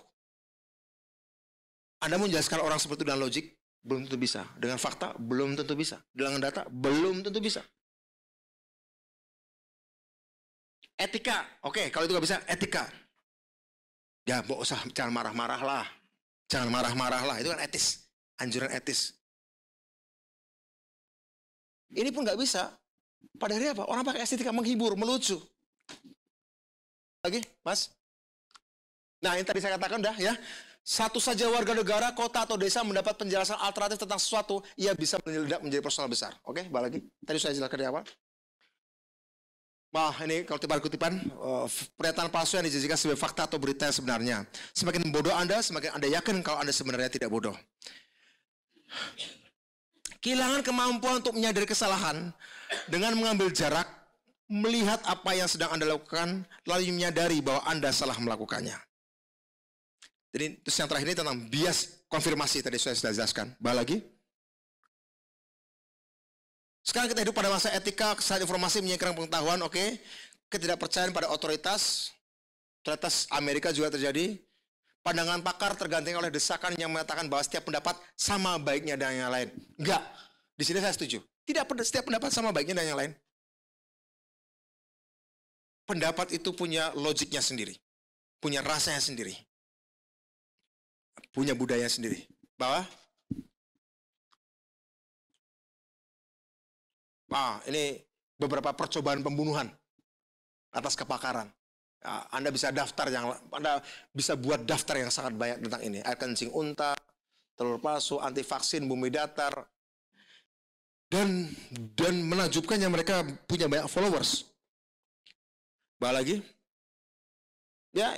Anda mau menjelaskan orang seperti itu dengan logik? Belum tentu bisa. Dengan fakta? Belum tentu bisa. Dengan data? Belum tentu bisa. Etika. Oke, kalau itu gak bisa, etika. Ya, jangan marah-marah lah. Jangan marah-marah lah. Itu kan etis. Anjuran etis. Ini pun gak bisa. Pada hari apa? Orang pakai estetika menghibur, melucu. Lagi, Mas? Nah, ini tadi saya katakan dah ya. Satu saja warga negara, kota atau desa mendapat penjelasan alternatif tentang sesuatu, ia bisa meledak menjadi personal besar. Oke, balik lagi. Tadi saya jelaskan di awal. Wah, ini kalau kutipan pernyataan palsu yang dijanjikan sebagai fakta atau berita yang sebenarnya. Semakin bodoh Anda, semakin Anda yakin kalau Anda sebenarnya tidak bodoh. Kehilangan kemampuan untuk menyadari kesalahan dengan mengambil jarak, melihat apa yang sedang Anda lakukan, lalu menyadari bahwa Anda salah melakukannya. Jadi terus yang terakhir ini tentang bias konfirmasi tadi saya sudah jelaskan. Balik lagi. Sekarang kita hidup pada masa etika, kesalahan informasi menyingkirkan pengetahuan, oke. Ketidakpercayaan pada otoritas Amerika juga terjadi. Pandangan pakar tergantikan oleh desakan yang mengatakan bahwa setiap pendapat sama baiknya dengan yang lain. Enggak, di sini saya setuju. Tidak setiap pendapat sama baiknya dengan yang lain. Pendapat itu punya logiknya sendiri, punya rasanya sendiri, punya budaya sendiri. Bahwa ini beberapa percobaan pembunuhan atas kepakaran. Anda bisa Anda bisa buat daftar yang sangat banyak tentang ini. Air kencing unta, telur palsu, anti vaksin, bumi datar, dan menakjubkannya mereka punya banyak followers. Balik lagi, ya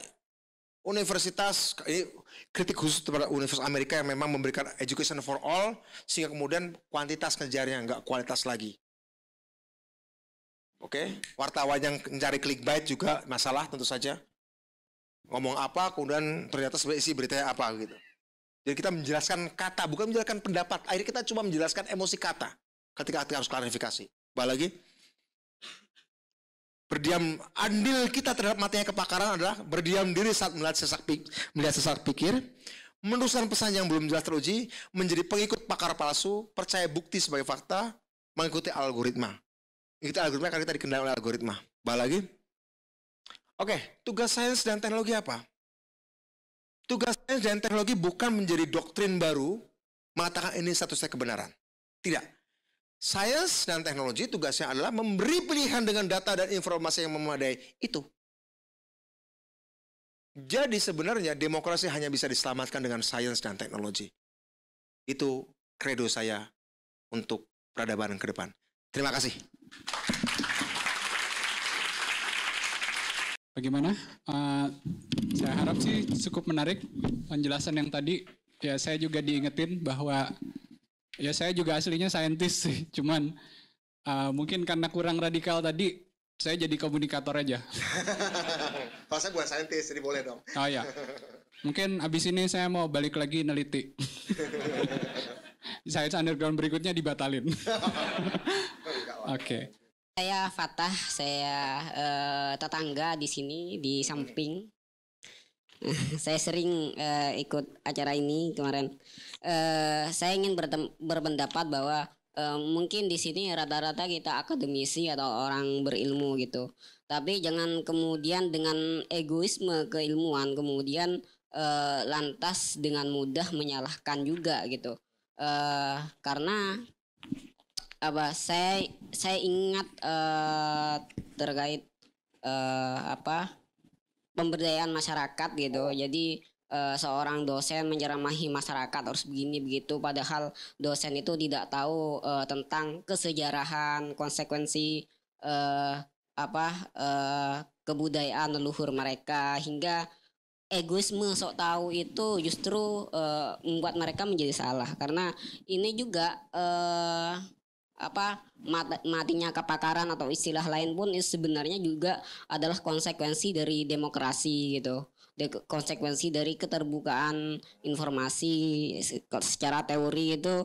universitas ini kritik khusus kepada Universitas Amerika yang memang memberikan education for all sehingga kemudian kuantitas ngejarnya nggak kualitas lagi. Oke, wartawan yang mencari clickbait juga masalah tentu saja. Ngomong apa, kemudian ternyata sebenarnya isi beritanya apa gitu. Jadi kita menjelaskan kata, bukan menjelaskan pendapat. Akhirnya kita cuma menjelaskan emosi kata ketika harus klarifikasi. Balik lagi. Andil kita terhadap matinya kepakaran adalah berdiam diri saat melihat sesak pikir, meneruskan pesan yang belum jelas teruji, menjadi pengikut pakar palsu, percaya bukti sebagai fakta, mengikuti algoritma. Kita algoritma karena kita dikendalikan oleh algoritma. Balik lagi. Oke, tugas sains dan teknologi apa? Tugas sains dan teknologi bukan menjadi doktrin baru, mengatakan ini satu-satunya kebenaran. Tidak. Sains dan teknologi tugasnya adalah memberi pilihan dengan data dan informasi yang memadai. Itu. Jadi sebenarnya demokrasi hanya bisa diselamatkan dengan sains dan teknologi. Itu kredo saya untuk peradaban ke depan. Terima kasih. Bagaimana? Saya harap sih cukup menarik penjelasan yang tadi. Ya saya juga diingetin bahwa ya saya juga aslinya saintis sih. Cuman mungkin karena kurang radikal tadi, saya jadi komunikator aja. Kalau saya bukan saintis, jadi boleh dong. Oh ya, mungkin abis ini saya mau balik lagi neliti. Science Underground berikutnya dibatalin. Oke. Saya Fatah, saya tetangga di sini di samping. Saya sering ikut acara ini kemarin. Saya ingin berpendapat bahwa mungkin di sini rata-rata kita akademisi atau orang berilmu gitu. Tapi jangan kemudian dengan egoisme keilmuan kemudian lantas dengan mudah menyalahkan juga gitu. Karena saya ingat terkait pemberdayaan masyarakat gitu. Jadi seorang dosen menceramahi masyarakat harus begini begitu, padahal dosen itu tidak tahu tentang kesejarahan, konsekuensi kebudayaan leluhur mereka, hingga egoisme sok tahu itu justru membuat mereka menjadi salah. Karena ini juga matinya kepakaran atau istilah lain pun itu sebenarnya juga adalah konsekuensi dari demokrasi gitu. Konsekuensi dari keterbukaan informasi secara teori itu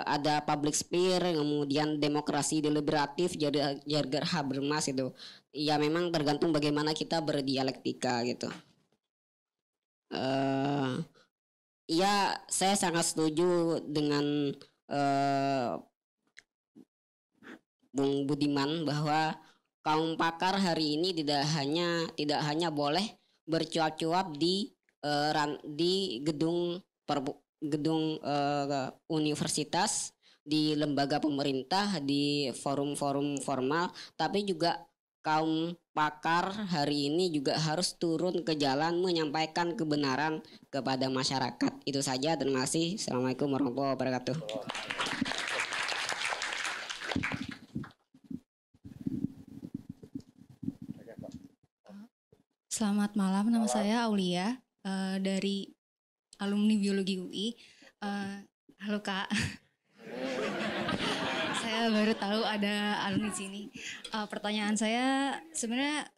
ada public sphere, kemudian demokrasi deliberatif, jagar Habermas itu. Ya memang tergantung bagaimana kita berdialektika gitu. Ya saya sangat setuju dengan Bung Budiman bahwa kaum pakar hari ini tidak hanya boleh bercuap-cuap di gedung universitas, di lembaga pemerintah, di forum-forum formal, tapi juga kaum pakar hari ini juga harus turun ke jalan menyampaikan kebenaran kepada masyarakat. Itu saja, terima kasih. Assalamualaikum warahmatullahi wabarakatuh. Selamat malam, nama saya Aulia dari alumni biologi UI. Halo Kak, saya baru tahu ada alumni sini. Pertanyaan saya sebenarnya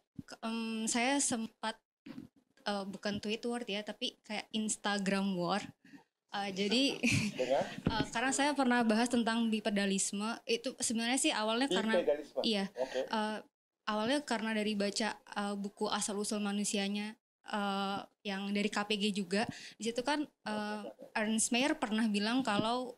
saya sempat bukan tweet war ya, tapi kayak Instagram war. Jadi karena saya pernah bahas tentang bipedalisme, itu sebenarnya sih awalnya karena iya. Okay. Awalnya karena dari baca buku Asal-Usul Manusianya yang dari KPG juga. Di situ kan Ernst Mayr pernah bilang kalau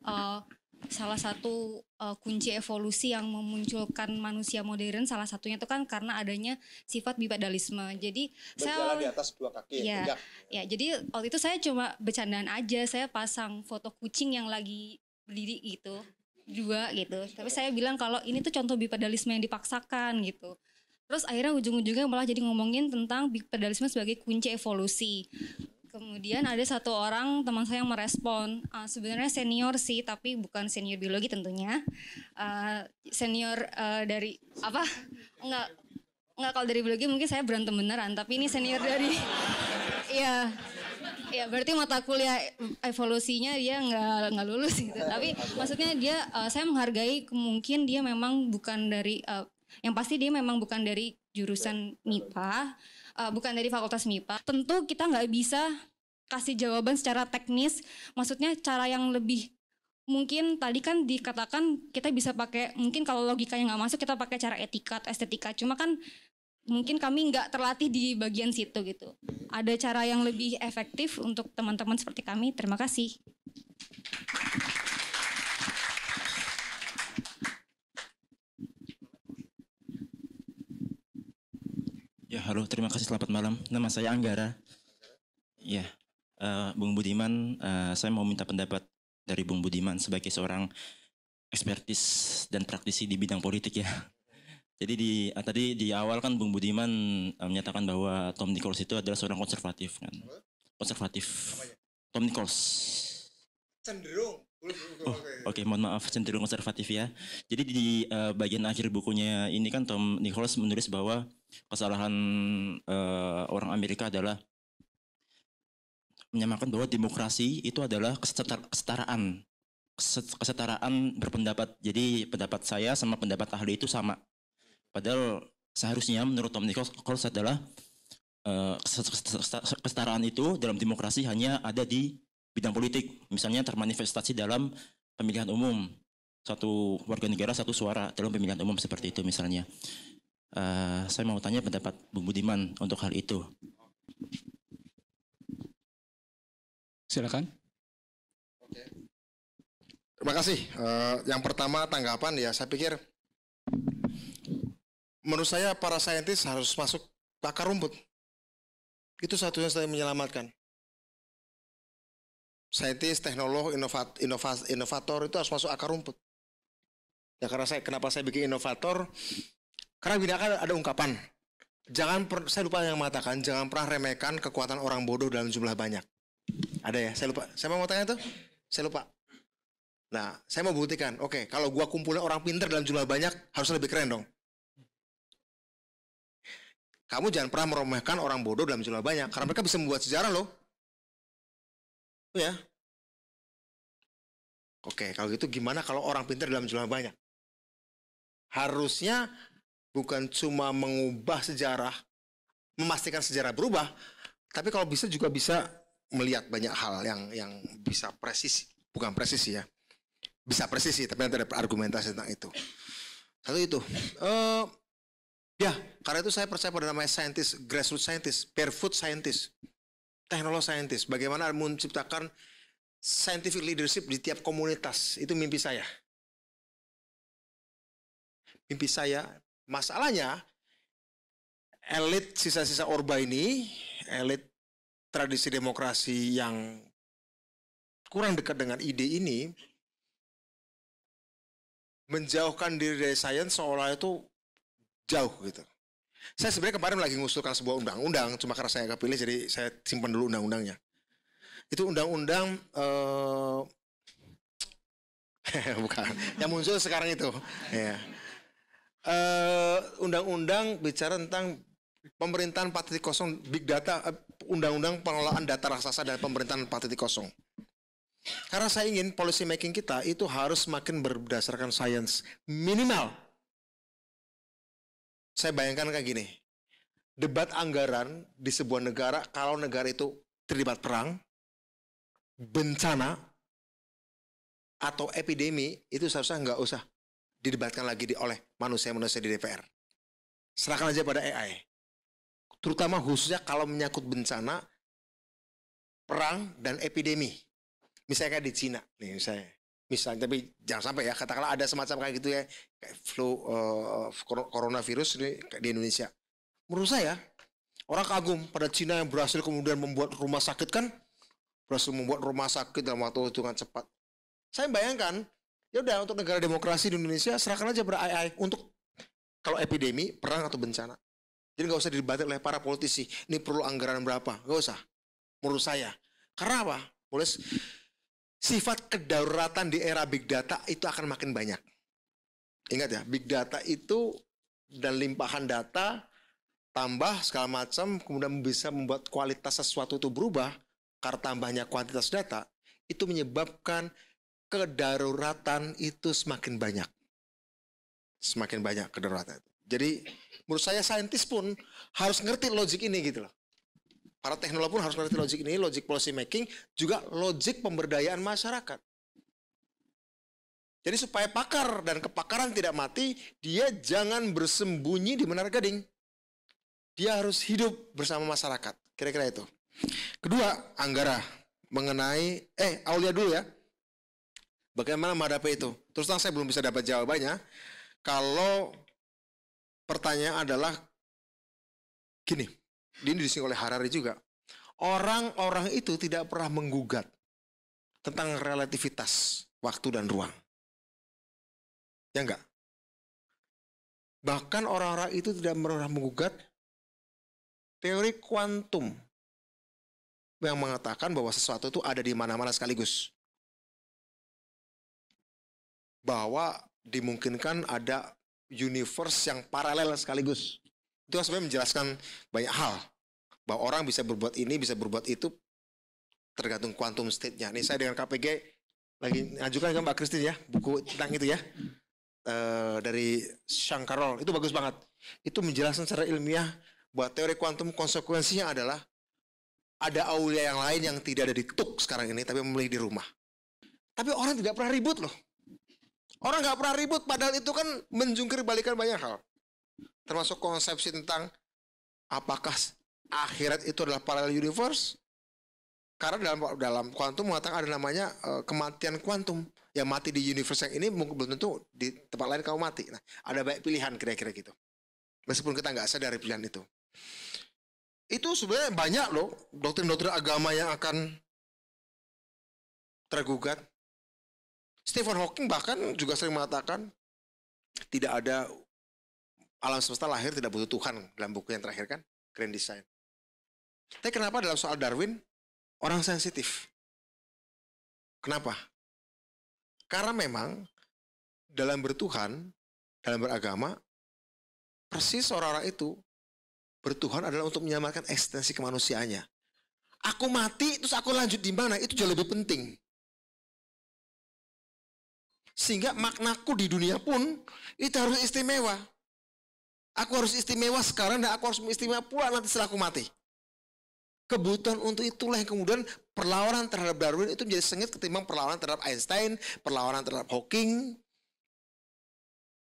salah satu kunci evolusi yang memunculkan manusia modern, salah satunya itu kan karena adanya sifat bipedalisme. Jadi berjalan di atas dua kaki. Ya, jadi waktu itu saya cuma bercandaan aja, saya pasang foto kucing yang lagi berdiri gitu, dua gitu. Tapi saya bilang kalau ini tuh contoh bipedalisme yang dipaksakan gitu. Terus akhirnya ujung-ujungnya malah jadi ngomongin tentang bipedalisme sebagai kunci evolusi. Kemudian ada satu orang teman saya yang merespon, sebenarnya senior sih, tapi bukan senior biologi tentunya. Senior dari apa? Enggak, kalau dari biologi mungkin saya berantem beneran, tapi ini senior dari ya berarti mata kuliah evolusinya dia nggak lulus gitu. Tapi maksudnya dia saya menghargai mungkin dia memang bukan dari yang pasti dia memang bukan dari jurusan MIPA, bukan dari fakultas MIPA. Tentu kita nggak bisa kasih jawaban secara teknis, maksudnya cara yang lebih mungkin tadi kan dikatakan kita bisa pakai, mungkin kalau logikanya nggak masuk kita pakai cara etika atau estetika. Cuma kan mungkin kami nggak terlatih di bagian situ gitu. Ada cara yang lebih efektif untuk teman-teman seperti kami. Terima kasih. Ya, halo, terima kasih, selamat malam. Nama saya Anggara. Ya, Bung Budiman, saya mau minta pendapat dari Bung Budiman sebagai seorang ekspertis dan praktisi di bidang politik ya. Jadi tadi di awal kan Bung Budiman menyatakan bahwa Tom Nichols itu adalah seorang konservatif kan. Konservatif. Tom Nichols. Cenderung. Oke, mohon maaf, cenderung konservatif ya. Jadi di bagian akhir bukunya ini kan Tom Nichols menulis bahwa kesalahan orang Amerika adalah menyamakan bahwa demokrasi itu adalah kesetaraan berpendapat. Jadi pendapat saya sama pendapat ahli itu sama. Padahal seharusnya menurut Tom Nichols adalah kesetaraan itu dalam demokrasi hanya ada di bidang politik, misalnya termanifestasi dalam pemilihan umum, satu warga negara satu suara dalam pemilihan umum seperti itu misalnya. Saya mau tanya pendapat Bung Budiman untuk hal itu. Silakan. Oke. Terima kasih. Yang pertama tanggapan ya, saya pikir menurut saya para saintis harus masuk ke akar rumput. Itu satunya saya menyelamatkan. Saintis, teknolog, inovator itu harus masuk akar rumput. Ya karena kenapa saya bikin inovator? Karena bidang ada ungkapan. Saya lupa yang mengatakan, jangan pernah remehkan kekuatan orang bodoh dalam jumlah banyak. Ada ya, saya lupa. Saya mau tanya itu? Saya lupa. Nah, saya mau buktikan. Oke, kalau gua kumpulin orang pintar dalam jumlah banyak, harus lebih keren dong. Kamu jangan pernah meremehkan orang bodoh dalam jumlah banyak, karena mereka bisa membuat sejarah loh. Ya. Oke, kalau gitu gimana kalau orang pintar dalam jumlah banyak? Harusnya bukan cuma mengubah sejarah, memastikan sejarah berubah, tapi kalau bisa juga bisa melihat banyak hal yang bisa presisi, bukan presisi ya, bisa presisi, tapi nanti ada argumentasi tentang itu. Satu itu, ya karena itu saya percaya pada namanya scientist, grassroots scientist, barefoot scientist, teknologi scientist. Bagaimana menciptakan scientific leadership di tiap komunitas, itu mimpi saya. Mimpi saya, masalahnya elit sisa-sisa Orba ini, elit tradisi demokrasi yang kurang dekat dengan ide ini, menjauhkan diri dari sains seolah itu jauh gitu. Saya sebenarnya kemarin lagi mengusulkan sebuah undang-undang, cuma karena saya kepilih jadi saya simpan dulu undang-undangnya. Itu undang-undang bukan, yang muncul sekarang itu. Ya. Undang-undang bicara tentang pemerintahan 4.0, big data, undang-undang pengelolaan data raksasa dan pemerintahan 4.0. Karena saya ingin policy making kita itu harus semakin berdasarkan sains minimal. Saya bayangkan kayak gini, debat anggaran di sebuah negara, kalau negara itu terlibat perang, bencana, atau epidemi, itu seharusnya nggak usah didebatkan lagi oleh manusia-manusia di DPR. Serahkan aja pada AI. Terutama khususnya kalau menyangkut bencana, perang, dan epidemi. Misalnya kayak di Cina, nih misalnya, tapi jangan sampai ya, katakanlah ada semacam kayak gitu ya, kayak flu, coronavirus di Indonesia. Menurut saya, orang kagum pada Cina yang berhasil kemudian membuat rumah sakit kan, berhasil membuat rumah sakit dalam waktu hitungan cepat. Saya bayangkan, ya udah untuk negara demokrasi di Indonesia serahkan aja pada AI untuk kalau epidemi, perang atau bencana. Jadi nggak usah didebatin oleh para politisi. Ini perlu anggaran berapa? Nggak usah. Menurut saya. Karena apa? Boleh. Sifat kedaruratan di era big data itu akan makin banyak. Ingat ya, big data itu dan limpahan data tambah segala macam kemudian bisa membuat kualitas sesuatu itu berubah karena tambahnya kuantitas data itu menyebabkan kedaruratan itu semakin banyak. Semakin banyak kedaruratan. Jadi menurut saya saintis pun harus ngerti logik ini gitu loh. Para teknolog pun harus ngerti logik ini, logik policy making, juga logik pemberdayaan masyarakat. Jadi supaya pakar dan kepakaran tidak mati, dia jangan bersembunyi di Menara Gading. Dia harus hidup bersama masyarakat. Kira-kira itu. Kedua, Anggara mengenai, Aulia dulu ya. Bagaimana menghadapi itu? Terus terang saya belum bisa dapat jawabannya. Kalau pertanyaan adalah gini. Ini disinggung oleh Harari juga. Orang-orang itu tidak pernah menggugat tentang relativitas waktu dan ruang. Ya enggak? Bahkan orang-orang itu tidak pernah menggugat teori kuantum yang mengatakan bahwa sesuatu itu ada di mana-mana sekaligus. Bahwa dimungkinkan ada universe yang paralel sekaligus. Itu sebenarnya menjelaskan banyak hal. Bahwa orang bisa berbuat ini, bisa berbuat itu, tergantung quantum state-nya. Ini saya dengan KPG lagi ngajukan ke Mbak Christine ya, buku tentang itu ya. Dari Sean Carroll, itu bagus banget. Itu menjelaskan secara ilmiah bahwa teori kuantum konsekuensinya adalah ada aulia yang lain yang tidak ada di TUK sekarang ini, tapi memilih di rumah. Tapi orang tidak pernah ribut loh. Orang nggak pernah ribut, padahal itu kan menjungkir balikan banyak hal. Termasuk konsepsi tentang apakah akhirat itu adalah parallel universe. Karena dalam kuantum mengatakan ada namanya kematian kuantum. Yang mati di universe yang ini mungkin belum tentu di tempat lain kamu mati. Nah, ada banyak pilihan kira-kira gitu. Meskipun kita nggak sadar dari pilihan itu. Itu sebenarnya banyak loh doktrin-doktrin agama yang akan tergugat. Stephen Hawking bahkan juga sering mengatakan tidak ada alam semesta lahir tidak butuh Tuhan dalam buku yang terakhir kan, Grand Design. Tapi kenapa dalam soal Darwin orang sensitif? Kenapa? Karena memang dalam bertuhan, dalam beragama, persis orang-orang itu bertuhan adalah untuk menyelamatkan eksistensi kemanusiaannya. Aku mati terus aku lanjut di mana? Itu jauh lebih penting. Sehingga maknaku di dunia pun itu harus istimewa. Aku harus istimewa sekarang dan aku harus istimewa pula nanti setelah aku mati. Kebutuhan untuk itulah yang kemudian perlawanan terhadap Darwin itu menjadi sengit ketimbang perlawanan terhadap Einstein, perlawanan terhadap Hawking,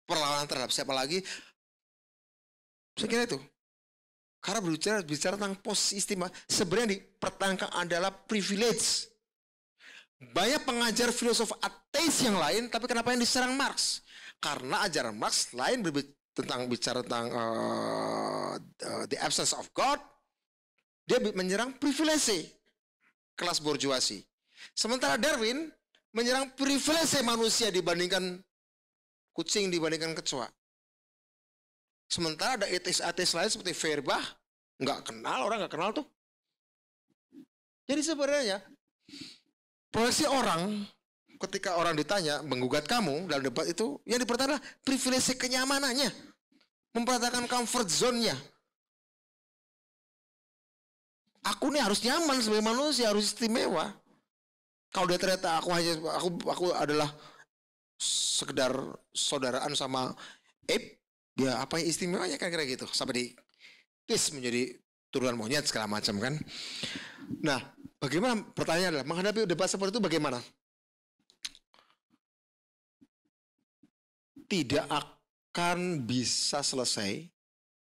perlawanan terhadap siapa lagi. Saya kira itu. Karena bicara tentang posisi istimewa, sebenarnya yang dipertahankan adalah privilege. Banyak pengajar filosof ateis yang lain, tapi kenapa yang diserang Marx? Karena ajaran Marx lain bicara tentang the absence of God, dia menyerang privilege kelas borjuasi. Sementara Darwin menyerang privilege manusia dibandingkan kucing, dibandingkan kecoa. Sementara ada ateis-ateis lain seperti Feuerbach, orang nggak kenal tuh. Jadi sebenarnya proyeksi orang ketika orang ditanya menggugat kamu dalam debat itu, yang dipertanyakan adalah privilege kenyamanannya, memperhatikan comfort zone-nya. Aku nih harus nyaman sebagai manusia, harus istimewa. Kalau dia ternyata aku adalah sekedar saudaraan sama ape, ya apa yang istimewanya kan kira gitu, sampai di twist menjadi turunan monyet segala macam kan. Nah, bagaimana pertanyaan adalah menghadapi debat seperti itu bagaimana? Tidak akan bisa selesai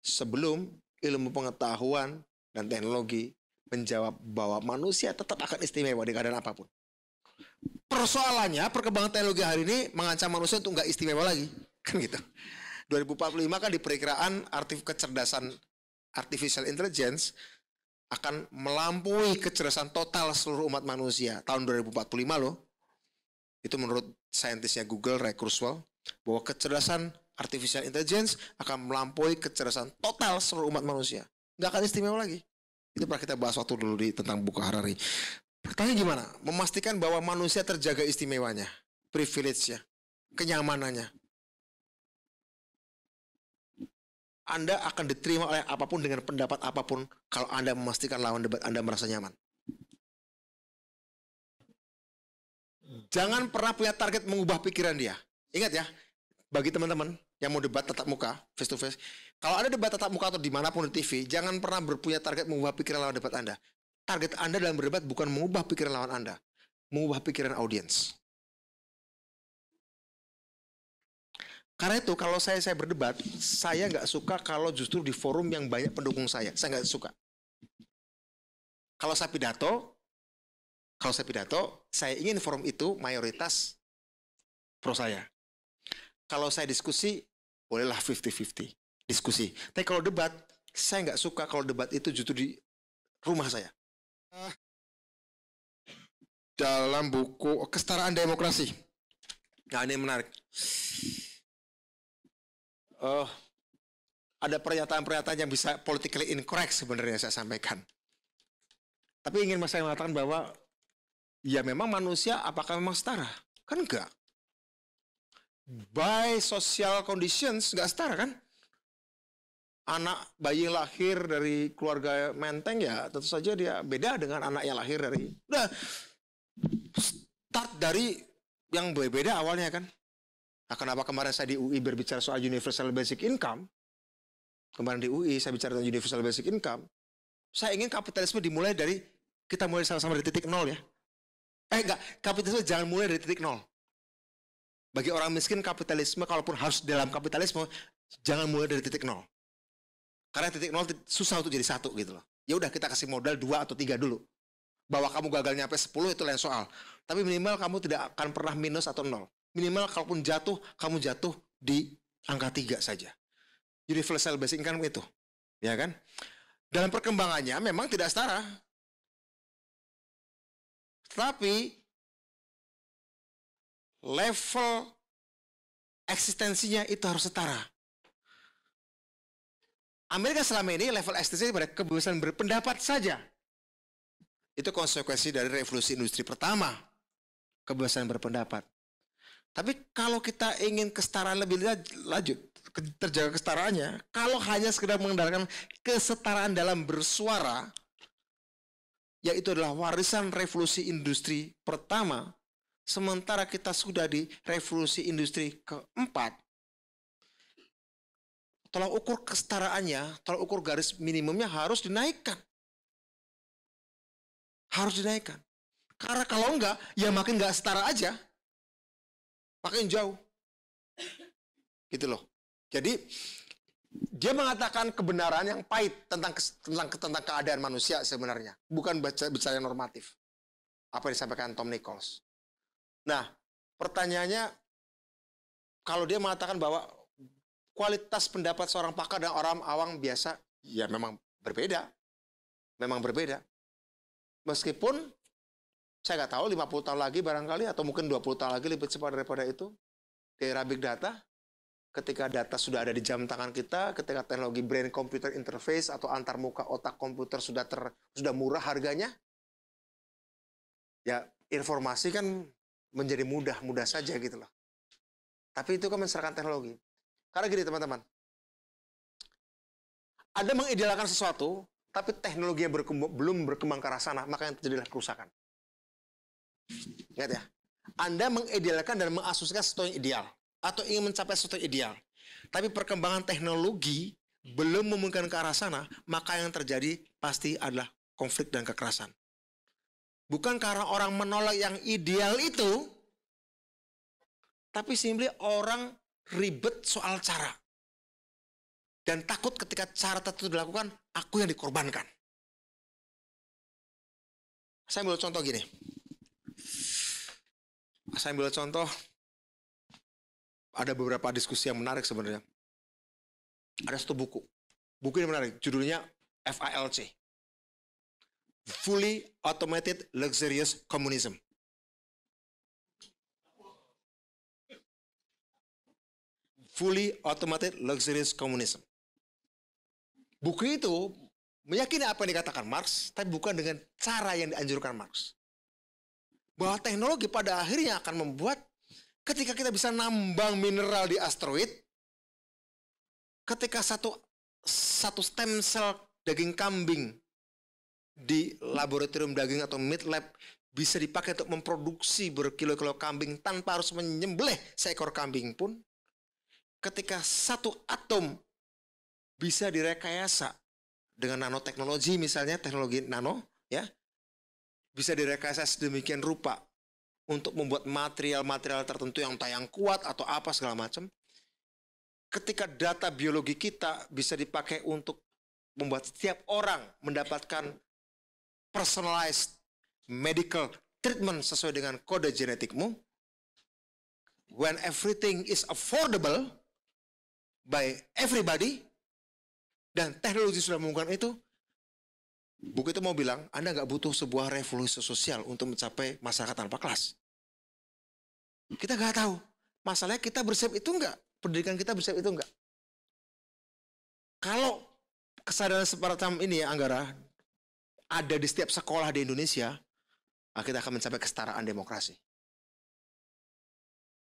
sebelum ilmu pengetahuan dan teknologi menjawab bahwa manusia tetap akan istimewa di keadaan apapun. Persoalannya perkembangan teknologi hari ini mengancam manusia untuk nggak istimewa lagi, kan gitu. 2045 kan di perkiraan kecerdasan artificial intelligence akan melampaui kecerdasan total seluruh umat manusia tahun 2045 loh. Itu menurut saintisnya Google, Ray Kurzweil, bahwa kecerdasan artificial intelligence akan melampaui kecerdasan total seluruh umat manusia. Nggak akan istimewa lagi. Itu pernah kita bahas waktu dulu tentang buku Harari. Pertanyaan gimana? Memastikan bahwa manusia terjaga istimewanya, privilege-nya, kenyamanannya. Anda akan diterima oleh apapun dengan pendapat apapun kalau Anda memastikan lawan debat Anda merasa nyaman. Jangan pernah punya target mengubah pikiran dia. Ingat ya, bagi teman-teman yang mau debat tatap muka, face to face, kalau ada debat tatap muka atau dimanapun di TV, jangan pernah berpunya target mengubah pikiran lawan debat Anda. Target Anda dalam berdebat bukan mengubah pikiran lawan Anda, mengubah pikiran audiens. Karena itu kalau saya berdebat, saya nggak suka kalau justru di forum yang banyak pendukung saya nggak suka. Kalau saya pidato, saya ingin forum itu mayoritas pro saya. Kalau saya diskusi, bolehlah 50-50 diskusi. Tapi kalau debat, saya nggak suka kalau debat itu justru di rumah saya. Dalam buku Kesetaraan Demokrasi. Nah, ini menarik. Ada pernyataan-pernyataan yang bisa politically incorrect sebenarnya saya sampaikan. Tapi ingin saya mengatakan bahwa ya memang manusia apakah memang setara? Kan enggak. By social conditions enggak setara kan? Anak bayi lahir dari keluarga menteng ya tentu saja dia beda dengan anak yang lahir dari start dari yang berbeda awalnya kan. Nah, kenapa kemarin saya di UI berbicara soal universal basic income? Kemarin di UI saya bicara tentang universal basic income. Saya ingin kapitalisme dimulai dari, kita mulai sama-sama dari titik nol ya. Kapitalisme jangan mulai dari titik nol. Bagi orang miskin kapitalisme, kalaupun harus dalam kapitalisme, jangan mulai dari titik nol. Karena titik nol susah untuk jadi satu gitu loh. Ya udah kita kasih modal 2 atau 3 dulu. Bahwa kamu gagal nyampe 10 itu lain soal. Tapi minimal kamu tidak akan pernah minus atau nol. Minimal kalaupun jatuh, kamu jatuh di angka 3 saja. Universal basic income itu. Ya kan? Dalam perkembangannya memang tidak setara. Tapi level eksistensinya itu harus setara. Amerika selama ini level eksistensinya pada kebebasan berpendapat saja. Itu konsekuensi dari revolusi industri pertama. Kebebasan berpendapat. Tapi kalau kita ingin kesetaraan lebih lanjut, terjaga kesetaraannya, kalau hanya sekedar mengandalkan kesetaraan dalam bersuara, yaitu adalah warisan revolusi industri pertama, Sementara kita sudah di revolusi industri keempat, tolak ukur kesetaraannya, tolak ukur garis minimumnya harus dinaikkan. Harus dinaikkan. Karena kalau enggak, ya makin enggak setara aja. Makin jauh. Gitu loh. Jadi, dia mengatakan kebenaran yang pahit tentang keadaan manusia sebenarnya. Bukan bicara normatif. Apa yang disampaikan Tom Nichols. Nah, pertanyaannya, kalau dia mengatakan bahwa kualitas pendapat seorang pakar dan orang awam biasa, ya memang berbeda. Memang berbeda. Meskipun, saya nggak tahu 50 tahun lagi barangkali, atau mungkin 20 tahun lagi lebih cepat daripada itu, di era big data, ketika data sudah ada di jam tangan kita, ketika teknologi brain computer interface atau antarmuka otak komputer sudah murah harganya, ya informasi kan menjadi mudah saja gitu loh. Tapi itu kan menserahkan teknologi. Karena gini teman-teman, Anda mengidealkan sesuatu, tapi teknologinya belum berkembang ke arah sana, maka yang terjadilah kerusakan. Ingat ya, Anda mengidealkan dan mengasumsikan sesuatu yang ideal, atau ingin mencapai sesuatu yang ideal. Tapi perkembangan teknologi belum memungkinkan ke arah sana, maka yang terjadi pasti adalah konflik dan kekerasan. Bukan karena orang menolak yang ideal itu, tapi simply orang ribet soal cara. Dan takut ketika cara tertentu dilakukan, aku yang dikorbankan. Saya ambil contoh gini. Saya ambil contoh, ada beberapa diskusi yang menarik sebenarnya. Ada satu buku. Buku ini menarik, judulnya FALC. Fully Automated Luxurious Communism. Fully Automated Luxurious Communism. Buku itu meyakini apa yang dikatakan Marx, tapi bukan dengan cara yang dianjurkan Marx. Bahwa teknologi pada akhirnya akan membuat ketika kita bisa nambang mineral di asteroid, ketika satu stem cell daging kambing di laboratorium daging atau meat lab bisa dipakai untuk memproduksi berkilo-kilo kambing tanpa harus menyembelih seekor kambing pun, ketika satu atom bisa direkayasa dengan nanoteknologi misalnya, teknologi nano, ya, bisa direkayasa sedemikian rupa untuk membuat material-material tertentu yang tayang kuat atau apa segala macam. Ketika data biologi kita bisa dipakai untuk membuat setiap orang mendapatkan personalized medical treatment sesuai dengan kode genetikmu, when everything is affordable by everybody, dan teknologi sudah memungkinkan itu, buku itu mau bilang, Anda nggak butuh sebuah revolusi sosial untuk mencapai masyarakat tanpa kelas. Kita nggak tahu. Masalahnya kita bersiap itu enggak. Pendidikan kita bersiap itu enggak. Kalau kesadaran semacam ini ya Anggara, ada di setiap sekolah di Indonesia, kita akan mencapai kesetaraan demokrasi.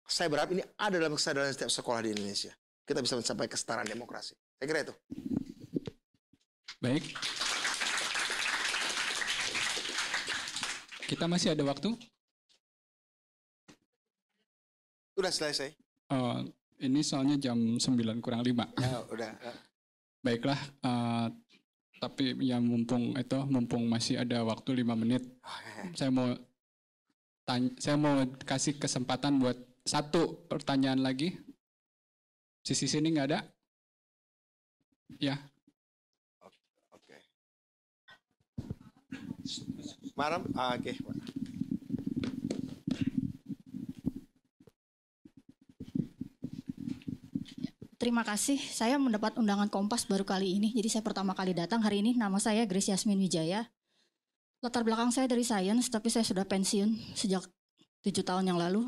Saya berharap ini ada dalam kesadaran setiap sekolah di Indonesia. Kita bisa mencapai kesetaraan demokrasi. Saya kira itu. Baik. Kita masih ada waktu? Udah selesai. Ini soalnya jam 9 kurang 5. Ya, udah. Baiklah, tapi ya mumpung masih ada waktu 5 menit. Saya mau kasih kesempatan buat satu pertanyaan lagi. Sisi sini nggak ada? Ya. Oke. Maram, oke. Terima kasih. Saya mendapat undangan Kompas baru kali ini. Jadi saya pertama kali datang hari ini. Nama saya Grace Yasmin Wijaya. Latar belakang saya dari sains, tapi saya sudah pensiun sejak 7 tahun yang lalu.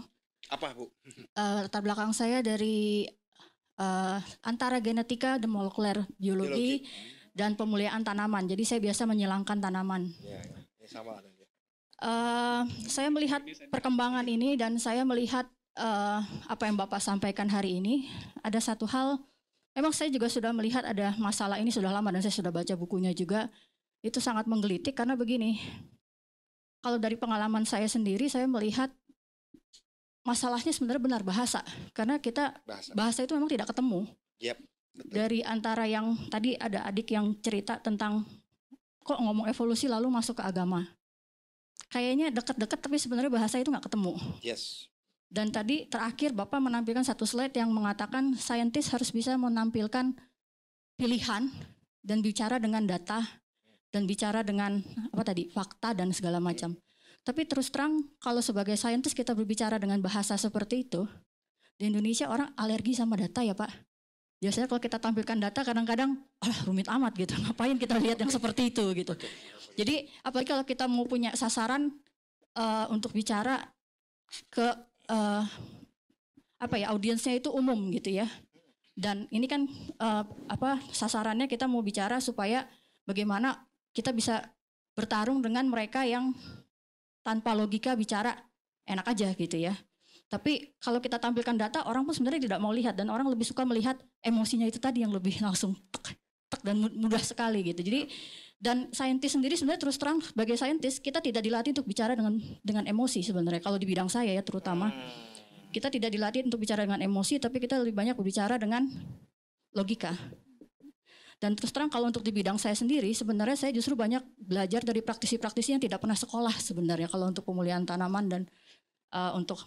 Apa, Bu? Latar belakang saya dari antara genetika dan molekuler biologi dan pemuliaan tanaman. Jadi saya biasa menyilangkan tanaman. Ya, sama. Saya melihat perkembangan ini dan saya melihat apa yang Bapak sampaikan hari ini. Ada satu hal, memang saya juga sudah melihat ada masalah ini sudah lama dan saya sudah baca bukunya juga. Itu sangat menggelitik karena begini, kalau dari pengalaman saya sendiri, saya melihat masalahnya sebenarnya benar bahasa, karena kita bahasa itu memang tidak ketemu. Yep, betul. Dari antara yang tadi ada adik yang cerita tentang kok ngomong evolusi lalu masuk ke agama, kayaknya dekat-dekat tapi sebenarnya bahasa itu nggak ketemu. Yes. Dan tadi terakhir Bapak menampilkan satu slide yang mengatakan saintis harus bisa menampilkan pilihan dan bicara dengan data dan bicara dengan fakta dan segala macam. Tapi terus terang kalau sebagai saintis kita berbicara dengan bahasa seperti itu, di Indonesia orang alergi sama data ya Pak. Biasanya kalau kita tampilkan data kadang-kadang rumit amat gitu. Ngapain kita lihat yang seperti itu gitu. Jadi apalagi kalau kita mau punya sasaran untuk bicara ke audiensnya itu umum gitu ya. Dan ini kan sasarannya kita mau bicara supaya bagaimana kita bisa bertarung dengan mereka yang tanpa logika bicara enak aja gitu ya. Tapi kalau kita tampilkan data, orang pun sebenarnya tidak mau lihat dan orang lebih suka melihat emosinya itu tadi yang lebih langsung tek dan mudah sekali gitu. Jadi dan saintis sendiri sebenarnya terus terang sebagai saintis kita tidak dilatih untuk bicara dengan emosi sebenarnya. Kalau di bidang saya ya terutama kita tidak dilatih untuk bicara dengan emosi, tapi kita lebih banyak berbicara dengan logika. Dan terus terang kalau untuk di bidang saya sendiri sebenarnya saya justru banyak belajar dari praktisi-praktisi yang tidak pernah sekolah sebenarnya kalau untuk pemulihan tanaman dan untuk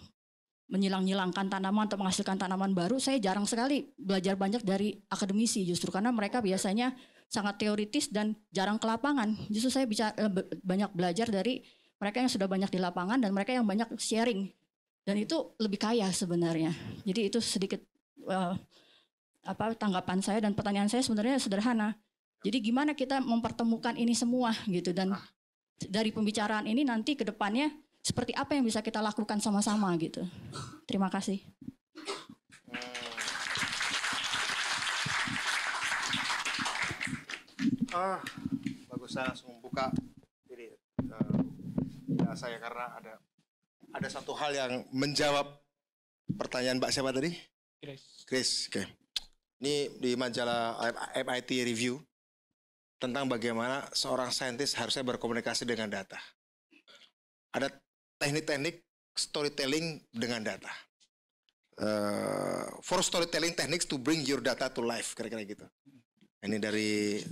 menyilang-nyilangkan tanaman atau menghasilkan tanaman baru, saya jarang sekali belajar banyak dari akademisi justru karena mereka biasanya sangat teoritis dan jarang ke lapangan. Justru saya banyak belajar dari mereka yang sudah banyak di lapangan dan mereka yang banyak sharing dan itu lebih kaya sebenarnya. Jadi itu sedikit tanggapan saya dan pertanyaan saya sebenarnya sederhana. Jadi gimana kita mempertemukan ini semua gitu dan dari pembicaraan ini nanti ke depannya seperti apa yang bisa kita lakukan sama-sama gitu. Terima kasih. Bagus, saya langsung buka ini saya karena ada satu hal yang menjawab pertanyaan Mbak siapa tadi? Chris. Oke. Ini di majalah MIT Review tentang bagaimana seorang saintis harusnya berkomunikasi dengan data. Ada teknik-teknik storytelling dengan data. For storytelling techniques to bring your data to life, kira-kira gitu. Ini dari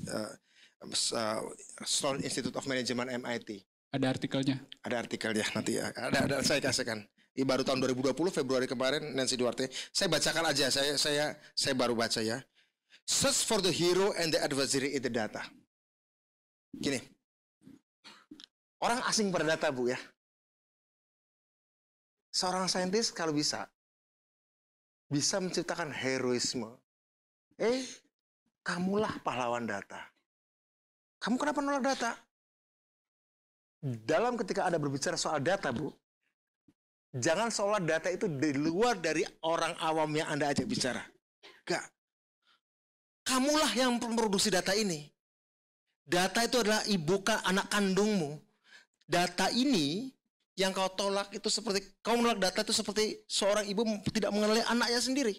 Sloan Institute of Management MIT. Ada artikelnya. Ada artikelnya nanti ya. Ada saya kasihkan. Ini baru tahun 2020 Februari kemarin Nancy Duarte. Saya bacakan aja. Saya baru baca ya. Search for the hero and the adversary in the data. Gini. Orang asing pada data Bu ya. Seorang saintis kalau bisa menciptakan heroisme. Kamulah pahlawan data. Kamu kenapa nolak data? Dalam ketika Anda berbicara soal data, Bu, jangan seolah data itu di luar dari orang awam yang Anda ajak bicara. Enggak. Kamulah yang memproduksi data ini. Data itu adalah anak kandungmu. Data ini yang kau tolak itu seperti, kau menolak data itu seperti seorang ibu tidak mengenali anaknya sendiri.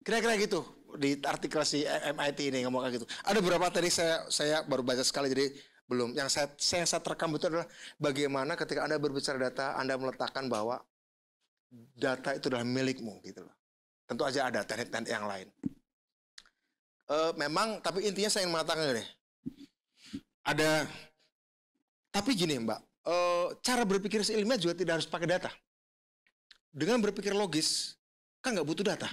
Kira-kira gitu. Di artikel si MIT ini ngomong kayak gitu. Ada beberapa tadi saya baru baca sekali jadi belum. Yang saya terekam itu adalah bagaimana ketika Anda berbicara data, Anda meletakkan bahwa data itu adalah milikmu gitu loh. Tentu aja ada teknik-teknik yang lain. Memang, tapi intinya saya ingin mengatakan gini. Tapi gini Mbak, cara berpikir ilmiah juga tidak harus pakai data. Dengan berpikir logis, kan nggak butuh data.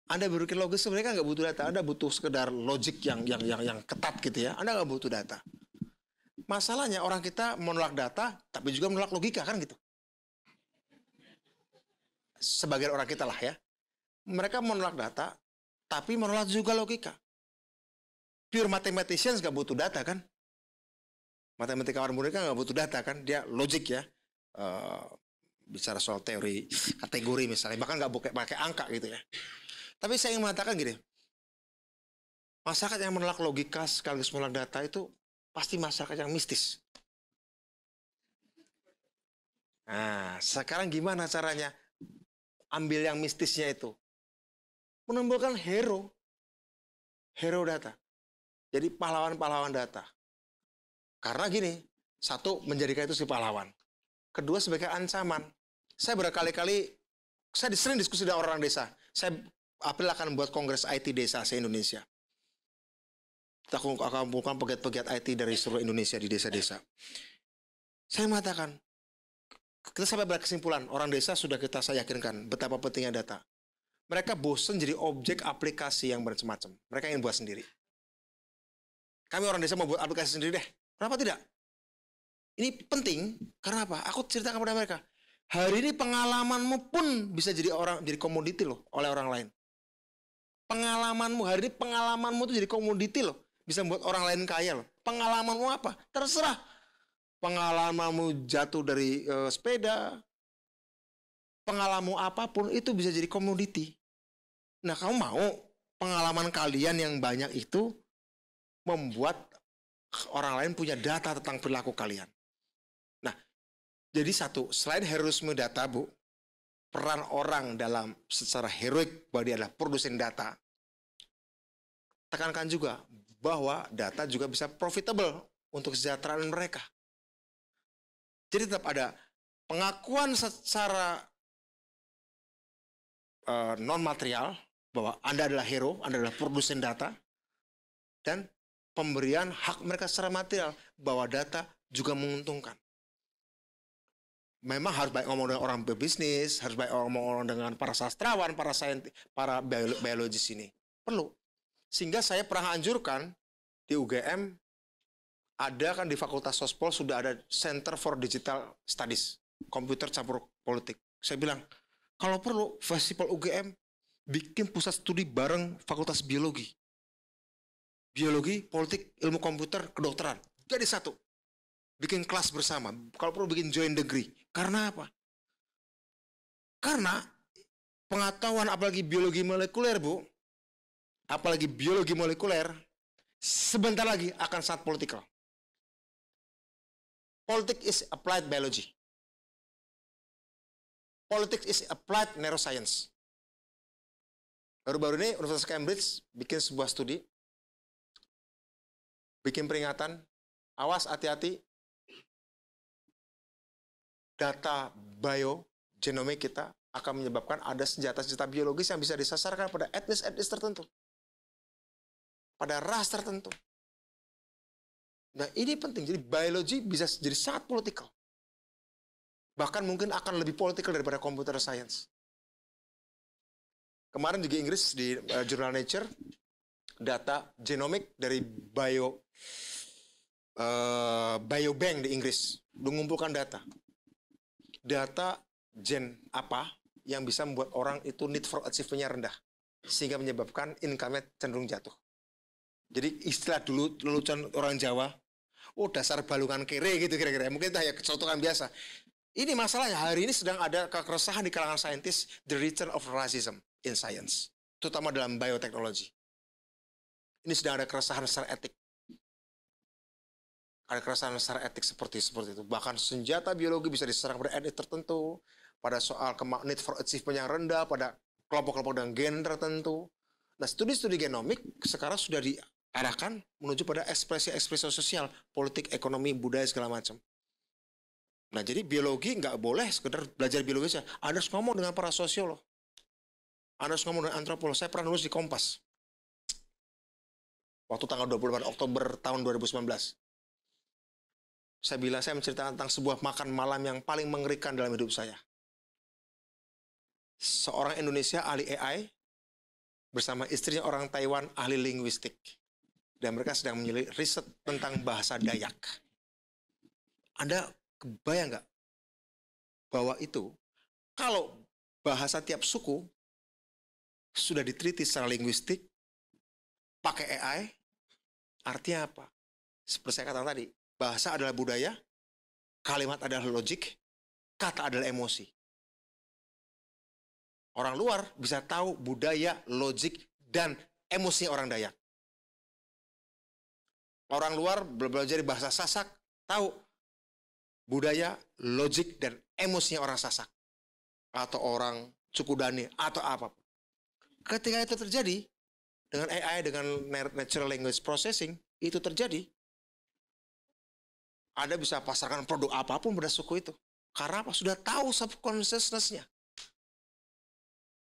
Anda berpikir logis sebenarnya kan nggak butuh data. Anda butuh sekedar logik yang ketat gitu ya. Anda nggak butuh data. Masalahnya orang kita menolak data, tapi juga menolak logika kan gitu. Sebagian orang kita lah ya. Mereka menolak data, tapi menolak juga logika. Pure mathematicians nggak butuh data kan. Matematikawan murni kan nggak butuh data kan. Dia logik ya. Bicara soal teori kategori misalnya. Bahkan nggak pakai angka gitu ya. Tapi saya ingin mengatakan gini, masyarakat yang menolak logika sekaligus menolak data itu pasti masyarakat yang mistis. Nah, sekarang gimana caranya ambil yang mistisnya itu? Menemukan hero data. Jadi pahlawan-pahlawan data. Karena gini, satu menjadikan itu si pahlawan. Kedua sebagai ancaman. Saya berkali-kali, saya sering diskusi dengan orang desa. Saya April akan buat kongres IT desa se-Indonesia. Kita akan kumpulkan pegiat-pegiat IT dari seluruh Indonesia di desa-desa. Saya mengatakan, kita sampai berkesimpulan, orang desa sudah saya yakinkan betapa pentingnya data. Mereka bosan jadi objek aplikasi yang macam-macam. Mereka ingin buat sendiri. Kami orang desa mau buat aplikasi sendiri deh. Kenapa tidak? Ini penting, karena apa? Aku ceritakan kepada mereka. Hari ini pengalamanmu pun bisa jadi komoditi loh oleh orang lain. Pengalamanmu, hari ini pengalamanmu tuh jadi komoditi loh. Bisa membuat orang lain kaya loh. Pengalamanmu apa? Terserah. Pengalamanmu jatuh dari sepeda, pengalamanmu apapun itu bisa jadi komoditi. Nah, kamu mau pengalaman kalian yang banyak itu membuat orang lain punya data tentang perilaku kalian. Nah, jadi satu, selain heroisme data, Bu, peran orang dalam secara heroik bahwa dia adalah produsen data, tekankan juga bahwa data juga bisa profitable untuk kesejahteraan mereka. Jadi tetap ada pengakuan secara non-material bahwa Anda adalah hero, Anda adalah produsen data, dan pemberian hak mereka secara material bahwa data juga menguntungkan. Memang harus baik ngomong dengan orang berbisnis, harus baik ngomong dengan para sastrawan, para saintis, para biologis ini. Perlu. Sehingga saya pernah anjurkan di UGM, ada kan di Fakultas Sospol sudah ada Center for Digital Studies, komputer campur politik. Saya bilang, kalau perlu Festival UGM bikin pusat studi bareng Fakultas Biologi. Biologi, politik, ilmu komputer, kedokteran. Jadi satu. Bikin kelas bersama. Kalau perlu bikin joint degree. Karena apa? Karena pengetahuan apalagi biologi molekuler, Bu. Apalagi biologi molekuler, sebentar lagi akan sangat politikal. Politics is applied biology. Politics is applied neuroscience. Baru-baru ini Universitas Cambridge bikin sebuah studi, bikin peringatan, awas hati-hati, data biogenomik kita akan menyebabkan ada senjata-senjata biologis yang bisa disasarkan pada etnis-etnis tertentu, pada ras tertentu. Nah, ini penting. Jadi biologi bisa jadi sangat politikal. Bahkan mungkin akan lebih politikal daripada computer science. Kemarin di Inggris di jurnal Nature, data genomik dari biobank di Inggris mengumpulkan data gen apa yang bisa membuat orang itu need for achievement-nya rendah sehingga menyebabkan income-nya cenderung jatuh. Jadi istilah dulu lelucon orang Jawa, oh dasar balungan kere gitu kira-kira. Mungkin itu ya kecotokan biasa. Ini masalahnya hari ini sedang ada keresahan di kalangan saintis, the return of racism in science, terutama dalam bioteknologi. Ini sedang ada keresahan secara etik. Ada keresahan secara etik seperti itu. Bahkan senjata biologi bisa diserang pada etnis tertentu, pada soal need for achievement yang rendah, pada kelompok-kelompok dengan gen tertentu. Nah, studi-studi genomik sekarang sudah diarahkan menuju pada ekspresi-ekspresi sosial, politik, ekonomi, budaya, segala macam. Nah, jadi biologi nggak boleh sekedar belajar biologi saja. Anda harus ngomong dengan para sosiolog. Anda harus ngomong dengan antropolog. Saya pernah nulis di Kompas. Waktu tanggal 28 Oktober tahun 2019. Saya menceritakan tentang sebuah makan malam yang paling mengerikan dalam hidup saya. Seorang Indonesia ahli AI bersama istrinya orang Taiwan ahli linguistik. Dan mereka sedang riset tentang bahasa Dayak. Anda kebayang nggak bahwa itu kalau bahasa tiap suku sudah diteliti secara linguistik pakai AI, artinya apa? Seperti saya katakan tadi, bahasa adalah budaya, kalimat adalah logik, kata adalah emosi. Orang luar bisa tahu budaya, logik, dan emosinya orang Dayak. Orang luar belajar bahasa Sasak, tahu budaya, logik, dan emosinya orang Sasak. Atau orang suku Dani, atau apapun. Ketika itu terjadi, dengan AI, dengan Natural Language Processing, itu terjadi, Anda bisa pasarkan produk apapun pada suku itu. Karena apa? Sudah tahu subconsciousness-nya.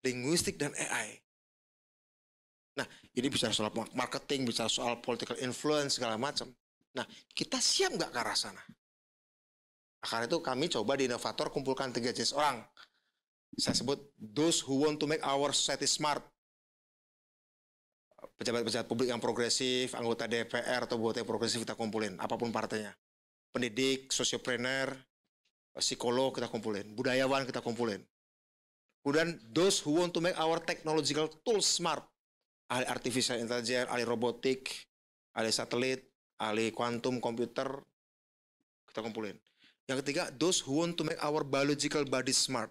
Linguistik dan AI. Nah, ini bicara soal marketing, bicara soal political influence, segala macam. Nah, kita siap nggak ke arah sana? Nah, karena itu kami coba di Inovator kumpulkan 3 jenis orang. Saya sebut those who want to make our society smart. Pejabat-pejabat publik yang progresif, anggota DPR atau buat yang progresif kita kumpulin, apapun partainya. Pendidik, sosiopreneur, psikolog kita kumpulin, budayawan kita kumpulin. Kemudian those who want to make our technological tools smart. Ahli artificial intelligence, ahli robotik, ahli satelit, ahli kuantum komputer, kita kumpulin. Yang ketiga, those who want to make our biological body smart.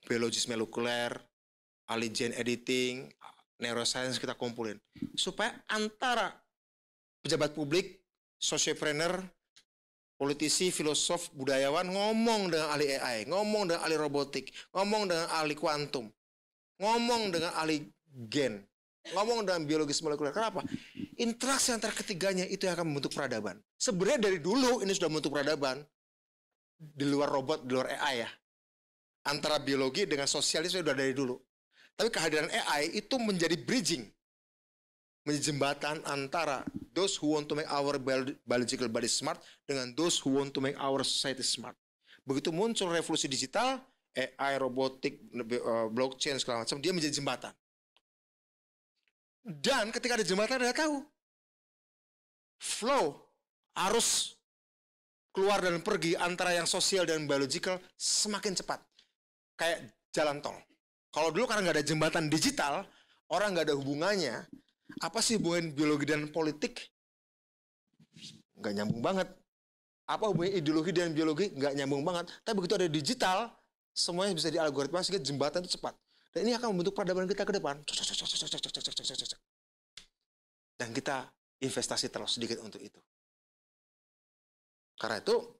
Biologis molekuler, ahli gene editing, neuroscience kita kumpulin. Supaya antara pejabat publik, sosiopreneur, politisi, filosof, budayawan ngomong dengan ahli AI, ngomong dengan ahli robotik, ngomong dengan ahli kuantum, ngomong dengan ahli gen, ngomong dengan biologis molekuler. Kenapa? Interaksi antara ketiganya itu yang akan membentuk peradaban. Sebenarnya dari dulu ini sudah membentuk peradaban. Di luar robot, di luar AI ya. Antara biologi dengan sosial itu sudah dari dulu. Tapi kehadiran AI itu menjadi bridging. Menjadi jembatan antara those who want to make our biological body smart dengan those who want to make our society smart. Begitu muncul revolusi digital, AI, robotik, blockchain, segala macam, dia menjadi jembatan. Dan ketika ada jembatan, dia tahu flow, arus keluar dan pergi antara yang sosial dan biological semakin cepat. Kayak jalan tol. Kalau dulu karena nggak ada jembatan digital, orang nggak ada hubungannya. Apa sih hubungan biologi dan politik? Nggak nyambung banget. Apa hubungan ideologi dan biologi? Nggak nyambung banget. Tapi begitu ada digital, semuanya bisa dialgoritma sehingga jembatan itu cepat. Dan ini akan membentuk peradaban kita ke depan. Dan kita investasi terus sedikit untuk itu. Karena itu,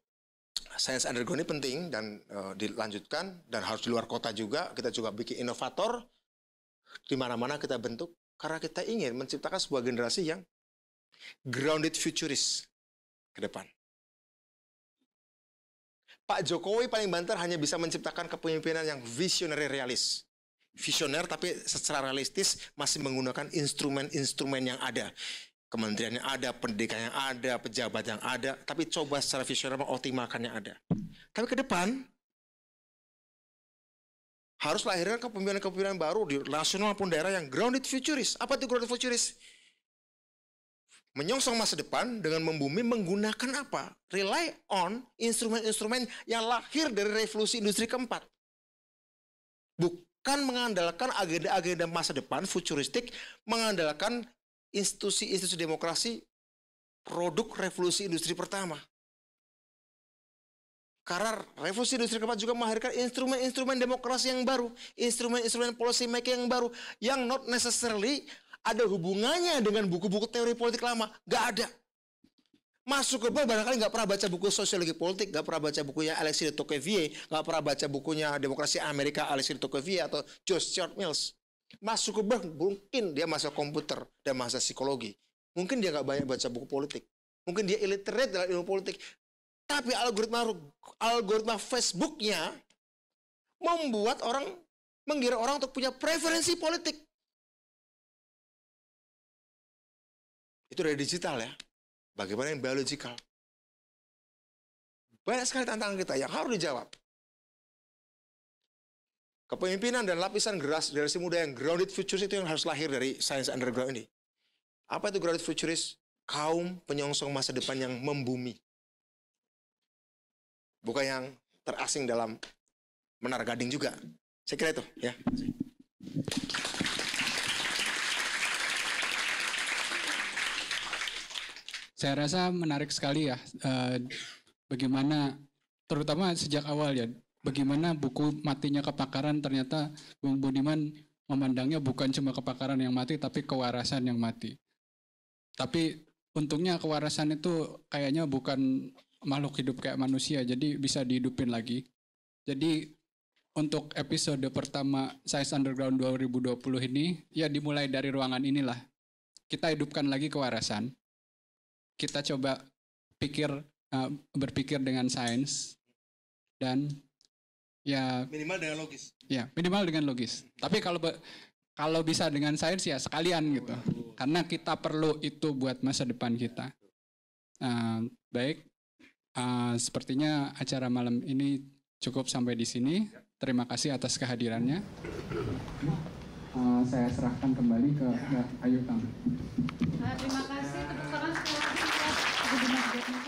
Science Underground ini penting dan dilanjutkan dan harus di luar kota juga. Kita juga bikin inovator di mana-mana kita bentuk karena kita ingin menciptakan sebuah generasi yang grounded futurist ke depan. Pak Jokowi paling banter hanya bisa menciptakan kepemimpinan yang visionary realis. Visioner tapi secara realistis masih menggunakan instrumen-instrumen yang ada. Kementerian yang ada, pendidikan yang ada, pejabat yang ada, tapi coba secara visioner mengoptimalkan yang ada. Tapi ke depan harus lahirkan kepemimpinan-kepemimpinan baru di nasional maupun daerah yang grounded futurist. Apa itu grounded futurist? Menyongsong masa depan dengan membumi menggunakan apa? Rely on instrumen-instrumen yang lahir dari revolusi industri keempat. Bukan mengandalkan agenda-agenda masa depan futuristik, mengandalkan institusi-institusi demokrasi produk revolusi industri pertama. Karena revolusi industri keempat juga melahirkan instrumen-instrumen demokrasi yang baru, instrumen-instrumen policy making yang baru, yang not necessarily ada hubungannya dengan buku-buku teori politik lama. Gak ada. Masuk ke barangkali nggak pernah baca buku sosiologi politik, nggak pernah baca bukunya Alexis de Tocqueville, nggak pernah baca bukunya Demokrasi Amerika Alexis de Tocqueville atau George Stuart Mills. Masuk ke mungkin dia masuk komputer dan masuk psikologi. Mungkin dia nggak banyak baca buku politik. Mungkin dia illiterate dalam ilmu politik. Tapi algoritma Facebooknya membuat orang, menggira orang untuk punya preferensi politik. Itu dari digital ya. Bagaimana yang biological? Banyak sekali tantangan kita yang harus dijawab. Kepemimpinan dan lapisan generasi muda yang grounded futurist itu yang harus lahir dari Science Underground ini. Apa itu grounded futurist? Kaum penyongsong masa depan yang membumi. Bukan yang terasing dalam Menara Gading juga. Saya kira itu ya. Saya rasa menarik sekali ya, bagaimana terutama sejak awal ya, bagaimana buku Matinya Kepakaran ternyata Bung Budiman memandangnya bukan cuma kepakaran yang mati, tapi kewarasan yang mati. Tapi untungnya kewarasan itu kayaknya bukan makhluk hidup kayak manusia, jadi bisa dihidupin lagi. Jadi untuk episode pertama Science Underground 2020 ini, ya dimulai dari ruangan inilah. Kita hidupkan lagi kewarasan. Kita coba berpikir dengan sains, dan ya Minimal dengan logis. ya minimal dengan logis. Tapi kalau bisa dengan sains ya sekalian gitu. Karena kita perlu itu buat masa depan kita. Baik, sepertinya acara malam ini cukup sampai di sini. Terima kasih atas kehadirannya. Saya serahkan kembali ke Ayu Tang. Terima kasih, tepuk tangan sekali lagi buat Budiman.